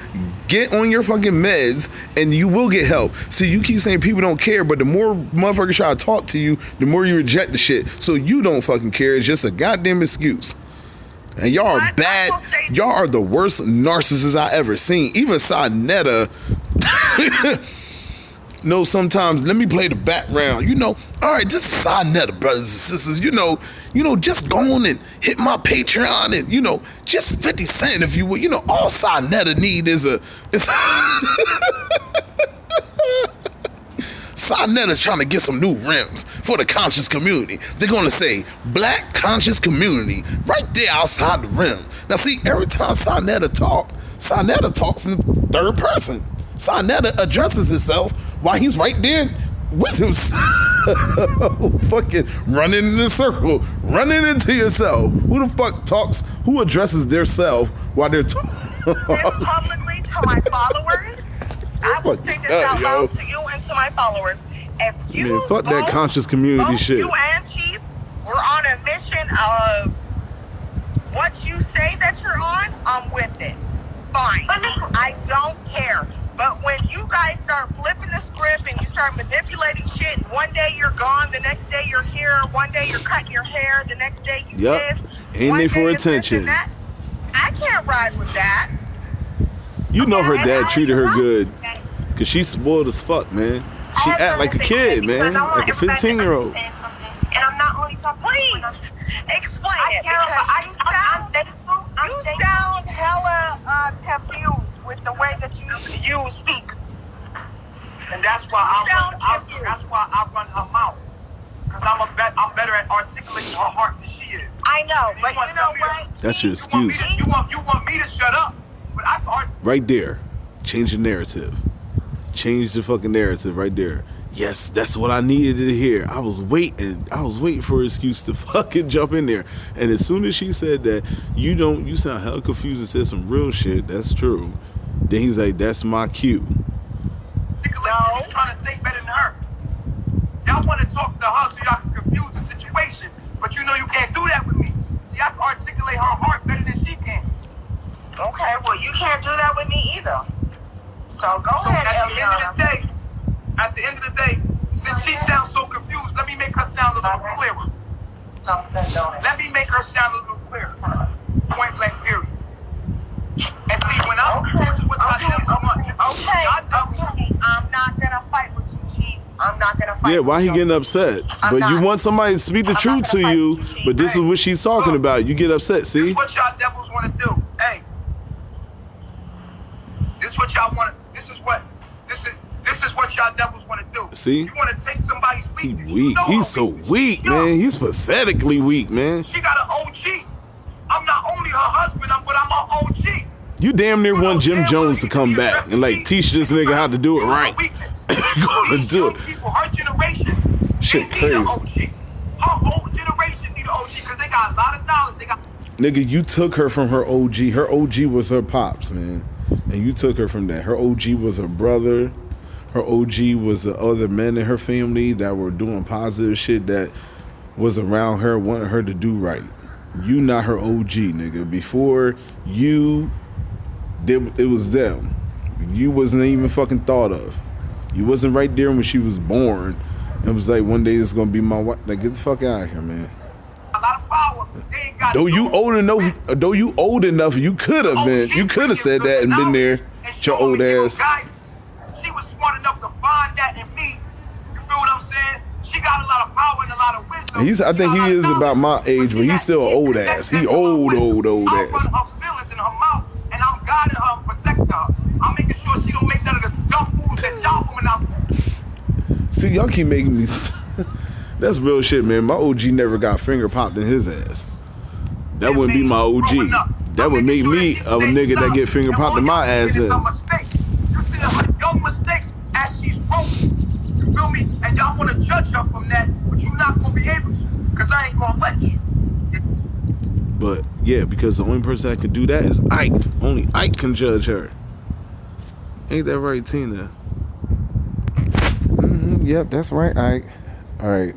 Get on your fucking meds and you will get help. See, you keep saying people don't care, but the more motherfuckers try to talk to you, the more you reject the shit. So you don't fucking care. It's just a goddamn excuse. And y'all are bad. Y'all are the worst narcissists I ever seen. Even Sonetta. No, sometimes let me play the background. You know, all right, this is Sonetta, brothers and sisters. You know, just go on and hit my Patreon and, you know, just 50 cents if you would. You know, all Sonetta need is Sonetta trying to get some new rims for the conscious community. They're going to say, black conscious community, right there outside the rim. Now, see, every time Sonetta talks in the third person. Sonetta addresses himself while he's right there with himself. Fucking running in a circle, running into yourself. Who the fuck talks, who addresses their self while they're talking? This publicly to my followers. I will say this out loud to you and to my followers. If you fuck that conscious community shit. You and Chief, we're on a mission of what you say that you're on, I'm with it. Fine. I don't care. But when you guys start flipping the script and you start manipulating shit, and one day you're gone, the next day you're here, one day you're cutting your hair, the next day you this, ain't they for attention? I can't ride with that. You know her dad treated her good, cause she's spoiled as fuck, man. She act like a kid, man, like a 15-year-old. And I'm not only talking. Please explain it, because you sound hella confused with the way that you speak. And that's why I run her mouth. Because I'm better at articulating her heart than she is. I know, but you know what? That's your excuse. You want me to shut up, but I can right there. Change the narrative. Change the fucking narrative right there. Yes, that's what I needed to hear. I was waiting for an excuse to fucking jump in there. And as soon as she said that, you sound hella confused and said some real shit. That's true. Then he's like, that's my cue. No. Trying to say better than her. Y'all want to talk to her so y'all can confuse the situation, but you know you can't do that with me. See, I can articulate her heart better than she can. Okay, well you can't do that with me either. So go ahead, Eliana. At the end of the day, since she sounds so confused, let me make her sound a little clearer. Let me make her sound a little clearer. Point blank, period. And see, when this is what Okay, I'm not gonna fight with you, Chief. I'm not gonna fight. Yeah, why he getting upset? But you want somebody to speak the truth to you, but this is what she's talking about. You get upset, see? This is what y'all devils want to do. Hey, this is what y'all want. This is what y'all devils want to do. See? You want to take somebody's weakness. He's weak. He's so weak, man. He's pathetically weak, man. She got an OG. I'm not only her husband, but I'm her OG. You damn near want Jim Jones to come back and like teach this nigga how to do it right. Gonna do it. People, her generation, shit crazy. Her whole generation need an OG because they got a lot of knowledge. Nigga, you took her from her OG. Her OG was her pops, man. And you took her from that. Her OG was her brother. Her OG was the other men in her family that were doing positive shit that was around her, wanting her to do right. You not her OG, nigga. Before you, it was them. You wasn't even fucking thought of. You wasn't right there when she was born. It was like, one day it's gonna be my wife. Like, get the fuck out of here, man. A lot of power. They ain't got Though you old enough, you could have been. You could have said that and been there. Your old ass. She was smart enough to find that in me. You feel what I'm saying? She got a lot of power and a lot of wisdom. I think he is about my age, but he's still an old ass. He old I ass. run her feelings in her mouth, and I'm guiding her and protecting her. I'm making sure she don't make none of this dumb moves that y'all women out there. See, y'all keep making me. That's real shit, man. My OG never got finger popped in his ass. That wouldn't be my OG. That would make me a nigga that get finger popped in my ass. You see her young mistakes as she's growing. You feel me? And y'all want to judge her from that, but you're not going to be able to, because I ain't going to let you. But, yeah, because the only person that can do that is Ike. Only Ike can judge her. Ain't that right, Tina? Yep, that's right, Ike. All right.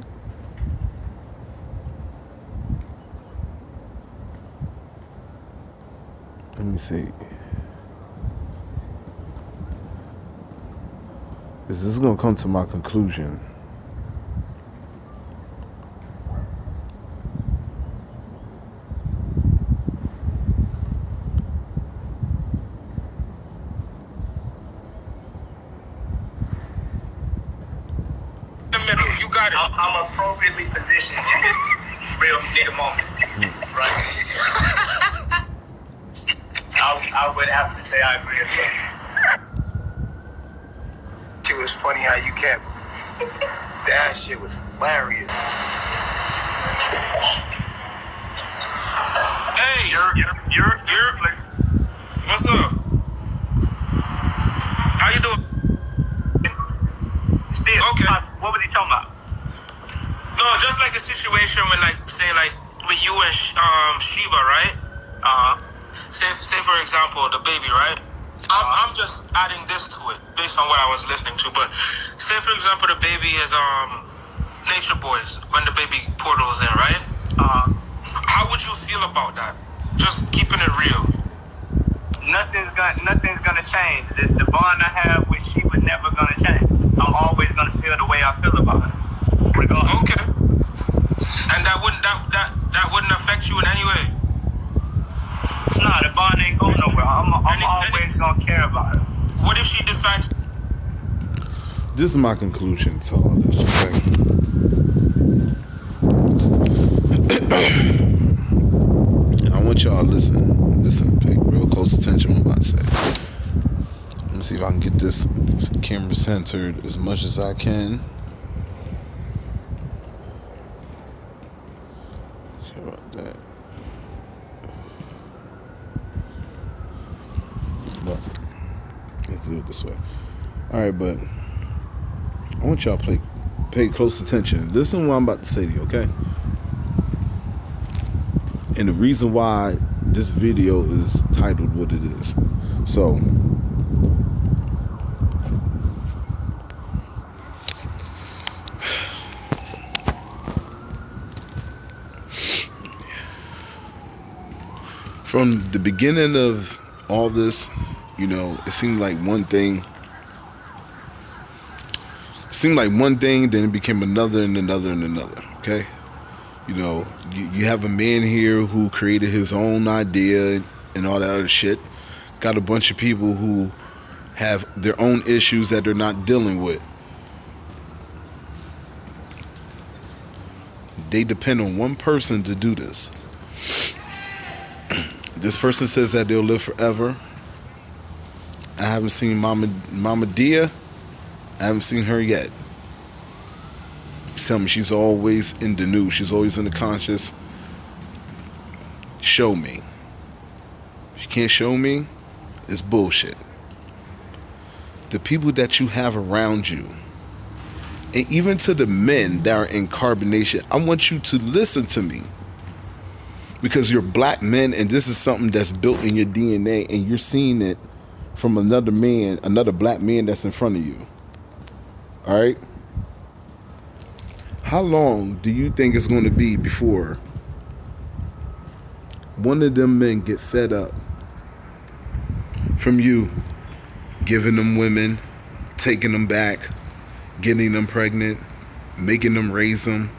Let me see. This is going to come to my conclusion. The middle, you got it. I'm appropriately positioned in this real nigga moment, right? I would have to say I agree with that. It was funny how you kept. That shit was hilarious. Hey, you're like, what's up? How you doing? Still, Okay. What was he talking about? No, just like the situation with, like, say, like, with you and Sheba, right? Say for example, the baby, right? I'm just adding this to it based on what I was listening to. But say for example, the baby is Natureboy's when the baby portals in, right? How would you feel about that? Just keeping it real. Nothing's gonna change. The bond I have with she was never gonna change. I'm always gonna feel the way I feel about her, regardless. Okay. And that wouldn't affect you in any way. Nah, the bond ain't going nowhere. I'm always gonna care about her. What if she decides? This is my conclusion to all this. Okay? I want y'all to listen, pay real close attention to what I'm about to say. Let me see if I can get this camera centered as much as I can. Okay, about that. But let's do it this way. All right, but I want y'all to pay close attention. Listen to what I'm about to say to you, okay? And the reason why this video is titled what it is. So, from the beginning of all this, you know, it seemed like one thing, then it became another and another and another, okay? You know, you have a man here who created his own idea and all that other shit. Got a bunch of people who have their own issues that they're not dealing with. They depend on one person to do this. This person says that they'll live forever. I haven't seen Mama Dia. I haven't seen her yet. Tell me she's always in the news. She's always in the conscious. Show me. If you can't show me, it's bullshit. The people that you have around you, and even to the men that are in carbonation, I want you to listen to me. Because you're black men, and this is something that's built in your DNA, and you're seeing it from another man, another black man that's in front of you. All right? How long do you think it's going to be before one of them men get fed up from you giving them women, taking them back, getting them pregnant, making them raise them?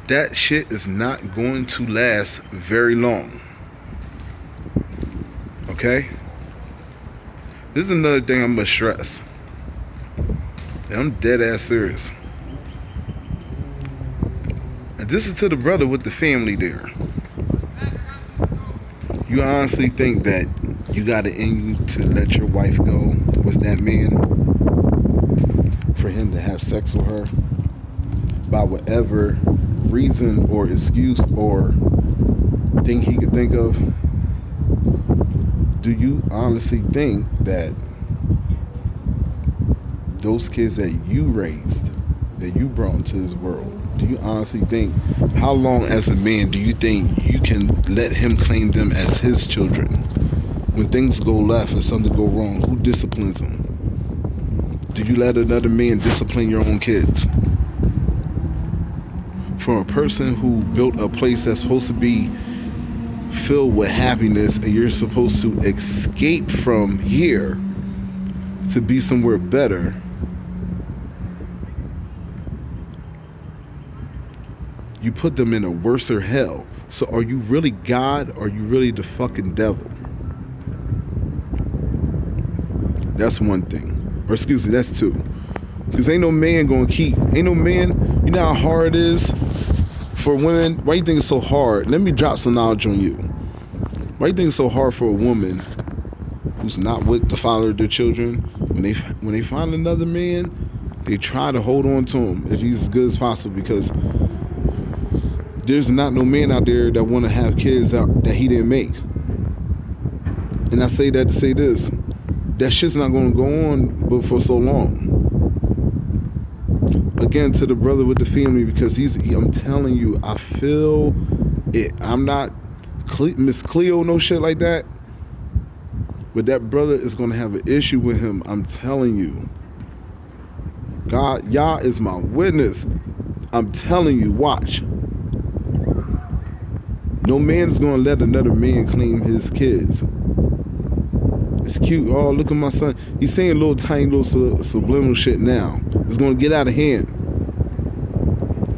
That shit is not going to last very long. Okay? This is another thing I'm going to stress. And I'm dead ass serious. And this is to the brother with the family there. You honestly think that you got it in you to let your wife go with that man? For him to have sex with her? By whatever reason or excuse or thing he could think of? Do you honestly think that those kids that you raised, that you brought into this world, do you honestly think, how long as a man do you think you can let him claim them as his children? When things go left or something go wrong, who disciplines them? Do you let another man discipline your own kids? From a person who built a place that's supposed to be filled with happiness, and you're supposed to escape from here to be somewhere better, you put them in a worser hell. So are you really God or are you really the fucking devil? That's one thing. Or excuse me, that's two. Because ain't no man gonna ain't no man, you know how hard it is for women? Why you think it's so hard? Let me drop some knowledge on you. Why you think it's so hard for a woman who's not with the father of their children, when they find another man, they try to hold on to him if he's as good as possible, because there's not no man out there that want to have kids that he didn't make. And I say that to say this, that shit's not going to go on but for so long. Again, to the brother with the family, because I'm telling you, I feel it. I'm not Miss Cleo, no shit like that. But that brother is going to have an issue with him. I'm telling you. God, Yah is my witness. I'm telling you, watch. No man is going to let another man claim his kids. It's cute. Oh, look at my son. He's saying little tiny little subliminal shit now. It's going to get out of hand.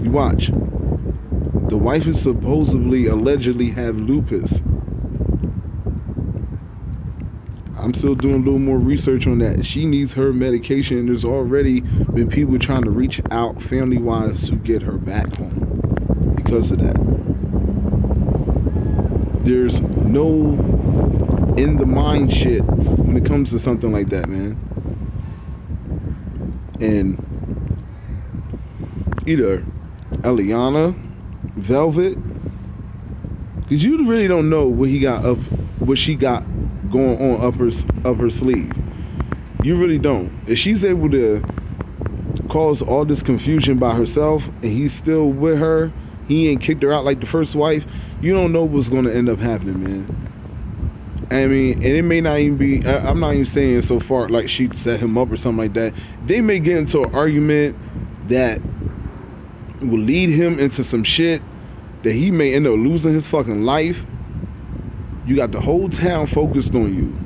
You watch. The wife is supposedly, allegedly have lupus. I'm still doing a little more research on that. She needs her medication. There's already been people trying to reach out family-wise to get her back home because of that. There's no in the mind shit when it comes to something like that, man. And either Eliana, Velvet, because you really don't know what she got going on up her sleeve. You really don't. If she's able to cause all this confusion by herself and he's still with her, he ain't kicked her out like the first wife, you don't know what's going to end up happening, man. I mean, and it may not even be, I'm not even saying so far like she set him up or something like that. They may get into an argument that will lead him into some shit that he may end up losing his fucking life. You got the whole town focused on you.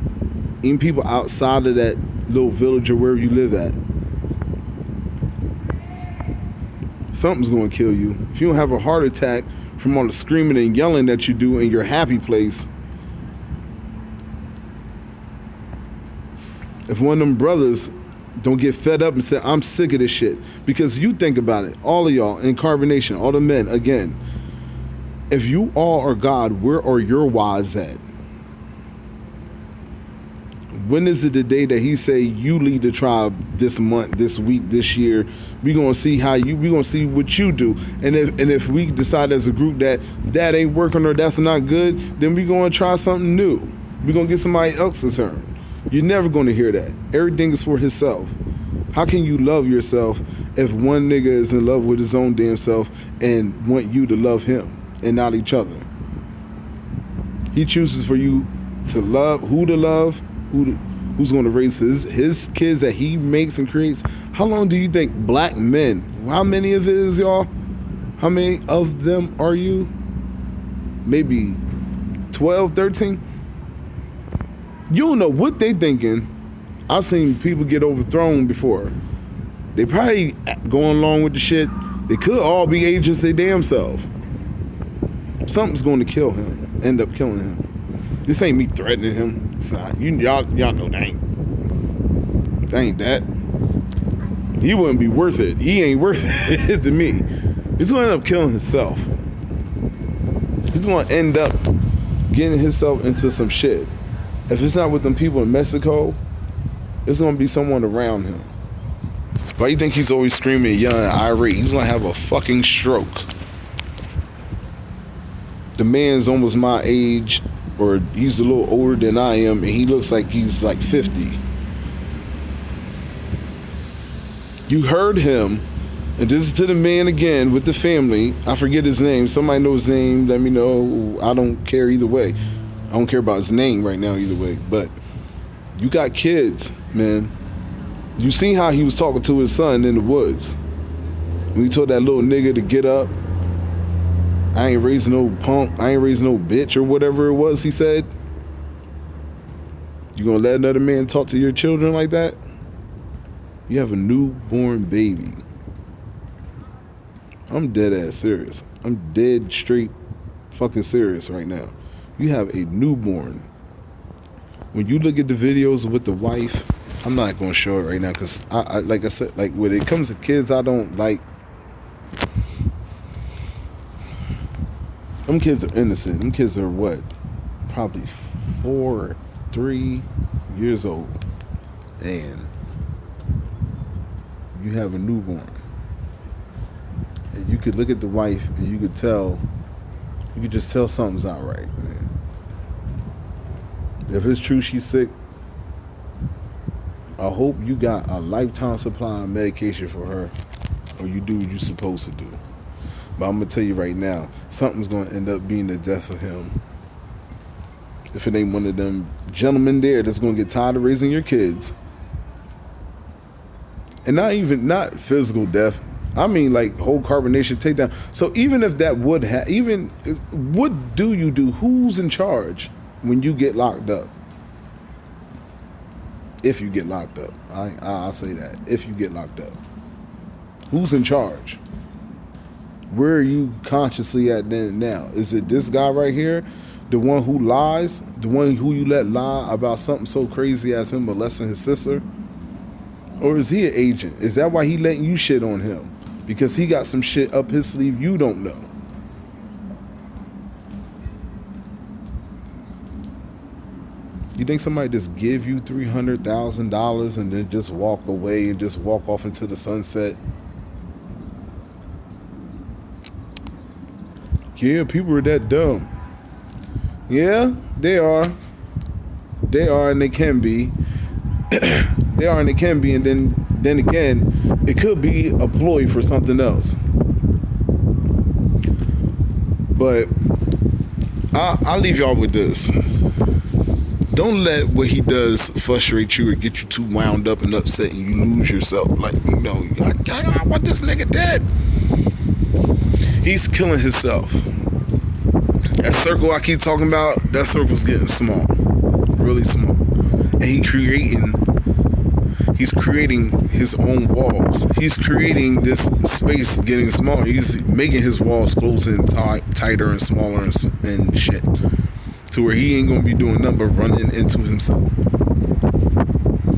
Even people outside of that little village or wherever you live at. Something's going to kill you. If you don't have a heart attack from all the screaming and yelling that you do in your happy place, if one of them brothers don't get fed up and say, I'm sick of this shit. Because you think about it, all of y'all in Carbonation, all the men, again, if you all are God, where are your wives at? When is it the day that he say, you lead the tribe this month, this week, this year? We gonna see we gonna see what you do. And if we decide as a group that ain't working or that's not good, then we gonna try something new. We gonna get somebody else's turn. You're never gonna hear that. Everything is for himself. How can you love yourself if one nigga is in love with his own damn self and want you to love him and not each other? He chooses for you to love, who's going to raise his kids that he makes and creates. How long do you think black men, how many of it is y'all? How many of them are you? Maybe 12, 13? You don't know what they thinking. I've seen people get overthrown before. They probably going along with the shit. They could all be agents their damn self. Something's going to kill him, end up killing him. This ain't me threatening him. It's not. Y'all know that ain't that. He wouldn't be worth it. He ain't worth it to me. He's going to end up killing himself. He's going to end up getting himself into some shit. If it's not with them people in Mexico, it's going to be someone around him. Why do you think he's always screaming, yelling, and irate? He's going to have a fucking stroke. The man's almost my age, or he's a little older than I am, and he looks like he's like 50. You heard him, and this is to the man again with the family. I forget his name. Somebody knows his name, let me know. I don't care either way. I don't care about his name right now either way. But you got kids, man. You seen how he was talking to his son in the woods. When he told that little nigga to get up. I ain't raising no punk. I ain't raising no bitch or whatever it was he said. You gonna let another man talk to your children like that? You have a newborn baby. I'm dead ass serious. I'm dead straight fucking serious right now. You have a newborn. When you look at the videos with the wife, I'm not gonna show it right now because I like I said, like when it comes to kids, I don't like. Them kids are innocent. Them kids are what? Probably 3 years old. And you have a newborn. And you could look at the wife and you could just tell something's not right, man. If it's true she's sick, I hope you got a lifetime supply of medication for her, or you do what you're supposed to do. But I'm gonna tell you right now, something's gonna end up being the death of him. If it ain't one of them gentlemen there that's gonna get tired of raising your kids. And not physical death. I mean like whole carbonation takedown. So even if that would what do you do? Who's in charge when you get locked up? If you get locked up. I'll say that. If you get locked up. Who's in charge? Where are you consciously at now? Is it this guy right here? The one who lies? The one who you let lie about something so crazy as him molesting his sister? Or is he an agent? Is that why he letting you shit on him? Because he got some shit up his sleeve you don't know. You think somebody just give you $300,000 and then just walk away and just walk off into the sunset? Yeah, people are that dumb. Yeah, they are. They are and they can be. They are and they can be, and then again, it could be a ploy for something else. But I'll leave y'all with this. Don't let what he does frustrate you or get you too wound up and upset and you lose yourself. Like, you know, I want this nigga dead. He's killing himself. That circle I keep talking about, that circle's getting small. Really small. And he's creating his own walls. He's creating this space getting smaller. He's making his walls closing tighter and smaller and shit. To where he ain't gonna be doing nothing but running into himself.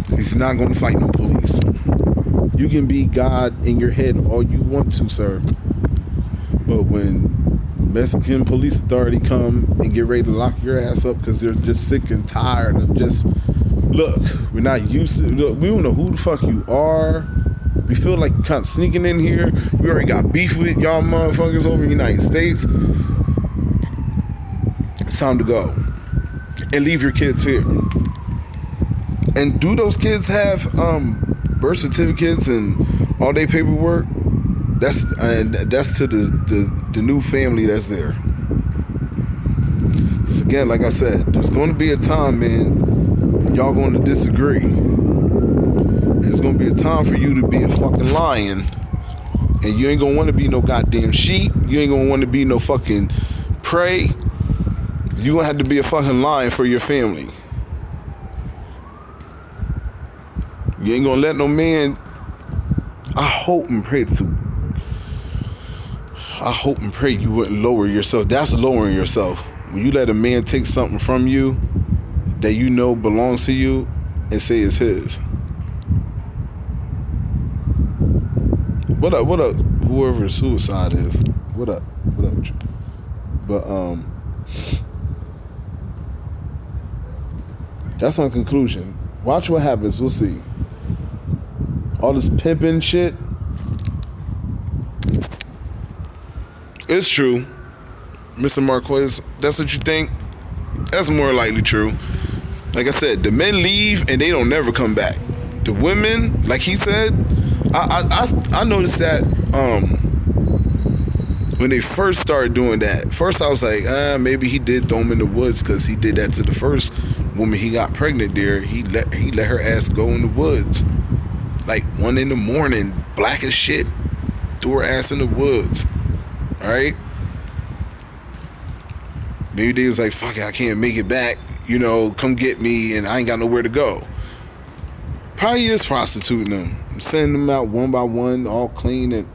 He's not gonna fight no police. You can be God in your head all you want to, sir. But when Mexican police authority come and get ready to lock your ass up because they're just sick and tired of just, look, we're not used to, look, we don't know who the fuck you are. We feel like you're kind of sneaking in here. We already got beef with y'all motherfuckers over in the United States. It's time to go. And leave your kids here. And do those kids have birth certificates and all their paperwork? That's to the new family that's there. Because again, like I said, there's going to be a time, man, y'all going to disagree. And there's going to be a time for you to be a fucking lion. And you ain't going to want to be no goddamn sheep. You ain't going to want to be no fucking prey. You going to have to be a fucking lion for your family. You ain't going to let no man. I hope and pray you wouldn't lower yourself. That's lowering yourself. When you let a man take something from you that you know belongs to you and say it's his. What up, whoever suicide is. What up with you? But, that's on conclusion. Watch what happens, we'll see. All this pimping shit. It's true. Mr. Marquez, that's what you think? That's more likely true. Like I said, the men leave and they don't never come back. The women, like he said, I noticed that when they first started doing that. First I was like, maybe he did throw him in the woods because he did that to the first woman he got pregnant there. He let her ass go in the woods. Like 1 a.m, black as shit. Threw her ass in the woods. Alright? Maybe they was like, fuck it, I can't make it back. You know, come get me and I ain't got nowhere to go. Probably is prostituting them, sending them out one by one, all clean. And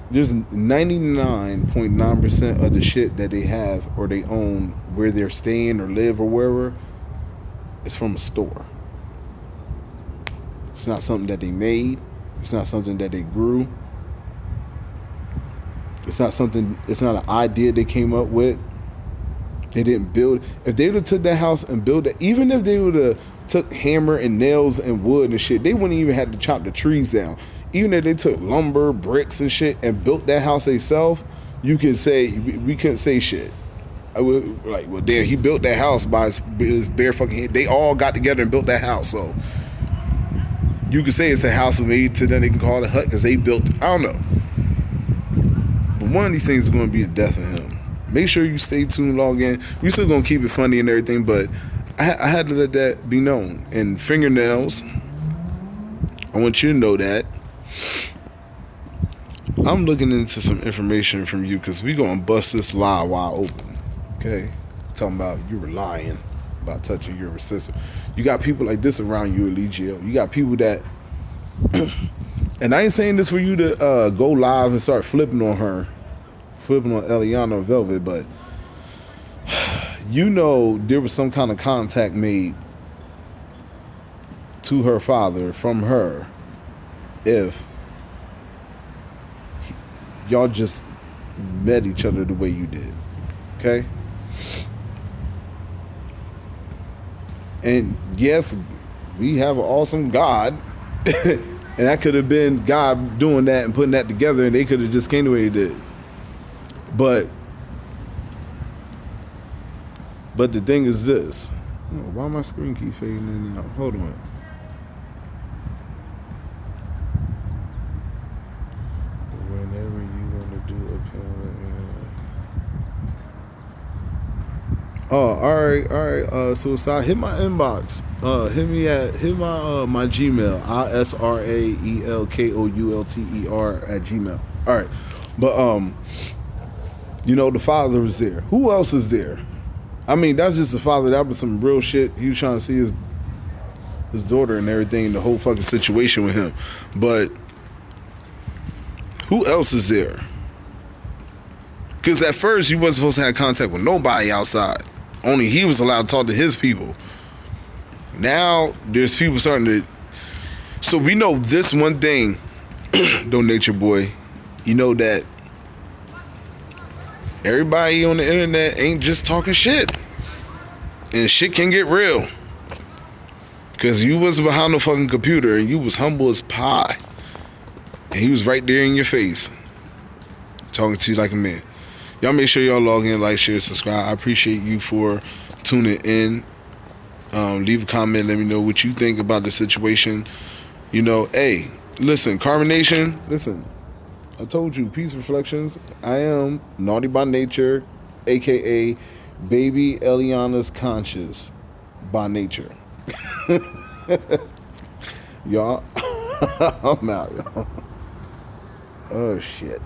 there's 99.9% of the shit that they have or they own where they're staying or live or wherever is from a store. It's not something that they made. It's not something that they grew. It's not an idea they came up with. They didn't build. If they would have took that house and built it, even if they would have took hammer and nails and wood and shit, they wouldn't even have to chop the trees down. Even if they took lumber, bricks and shit and built that house themselves, you could say, we couldn't say shit. I would like, well, damn, he built that house by his bare fucking head. They all got together and built that house, so you could say it's a house made to then they can call it a hut because they built it. I don't know. But one of these things is going to be the death of him. Make sure you stay tuned, log in. We still going to keep it funny and everything, but I had to let that be known. And fingernails, I want you to know that I'm looking into some information from you because we going to bust this lie wide open. Okay? Talking about you were lying about touching your sister. You got people like this around you, Eligo. You got people that, and I ain't saying this for you to go live and start flipping on her, flipping on Eliana or Velvet, but you know there was some kind of contact made to her father from her if y'all just met each other the way you did. Okay? And yes, we have an awesome God. And that could have been God doing that and putting that together, and they could have just came the way they did. But the thing is this. Oh, why my screen keep fading in and out? Hold on. Whenever you want to do a pen, let me know. Oh, all right. Suicide. Hit my inbox. Hit my Gmail. ISRAELKOULTER @gmail. All right. But you know, the father was there. Who else is there? I mean, that's just the father. That was some real shit. He was trying to see his daughter and everything, the whole fucking situation with him. But who else is there? Because at first you wasn't supposed to have contact with nobody outside. Only he was allowed to talk to his people. Now there's people starting to. So we know this one thing, though, Natureboy. You know that everybody on the internet ain't just talking shit, and shit can get real. Because you wasn't behind no fucking computer and you was humble as pie, and he was right there in your face, talking to you like a man. Y'all make sure y'all log in, like, share, subscribe. I appreciate you for tuning in. Leave a comment. Let me know what you think about the situation. You know, hey, listen, Carbonation, listen. I told you, Peace Reflections. I am Naughty by Nature, a.k.a. Baby Eliana's Conscious by Nature. Y'all, I'm out, y'all. Oh, shit.